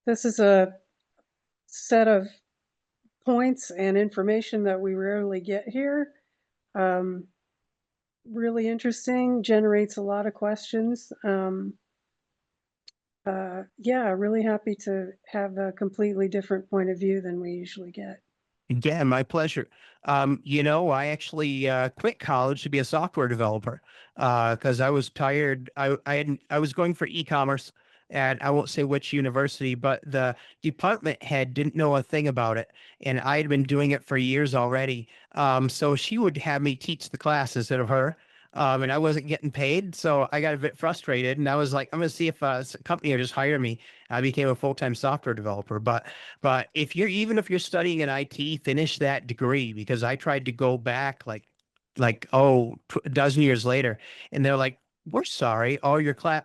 This is a set of points and information that we rarely get here. Really interesting, generates a lot of questions. Yeah, really happy to have a completely different point of view than we usually get. Yeah, my pleasure. I actually quit college to be a software developer because I was tired. I was going for e-commerce, and I won't say which university, but the department head didn't know a thing about it, and I had been doing it for years already. So she would have me teach the class instead of her. And I wasn't getting paid, so I got a bit frustrated, and I was like, "I'm going to see if a company will just hire me." I became a full-time software developer, but if you're studying in IT, finish that degree because I tried to go back a dozen years later, and they're like, "We're sorry,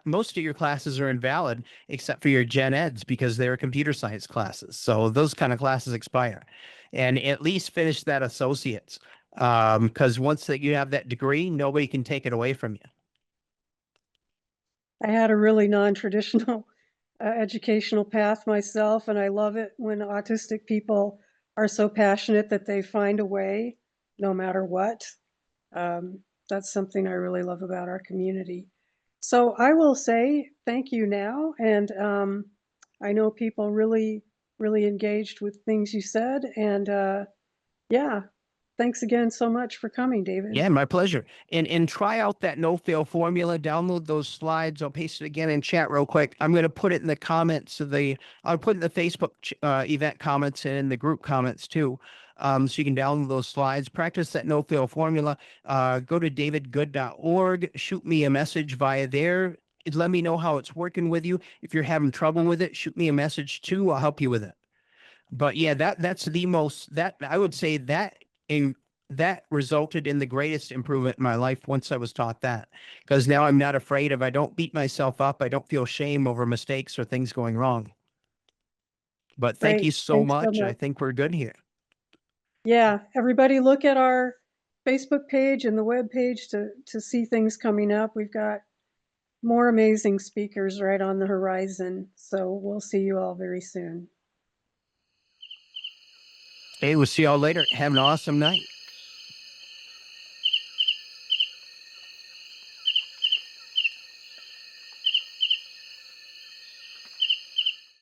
most of your classes are invalid except for your gen eds because they're computer science classes. So those kind of classes expire, and at least finish that associate's because once that you have that degree, nobody can take it away from you." I had a really non-traditional educational path myself, and I love it when autistic people are so passionate that they find a way no matter what. That's something I really love about our community. So I will say thank you now, and I know people really, really engaged with things you said, and yeah, thanks again so much for coming, David. Yeah, my pleasure. And try out that no fail formula. Download those slides. I'll paste it again in chat real quick. I'm going to put it in the comments I'll put it in the Facebook event comments and in the group comments too. So you can download those slides, practice that no fail formula. Go to davidgood.org, shoot me a message via there. Let me know how it's working with you. If you're having trouble with it, shoot me a message too. I'll help you with it. But yeah, that's the most that I would say that resulted in the greatest improvement in my life once I was taught that. Because now I'm not afraid I don't beat myself up. I don't feel shame over mistakes or things going wrong. But thank Great. you so Thanks so much. I much. think we're good here. Yeah, everybody look at our Facebook page and the web page to see things coming up. We've got more amazing speakers right on the horizon. So we'll see you all very soon. Hey, we'll see y'all later. Have an awesome night.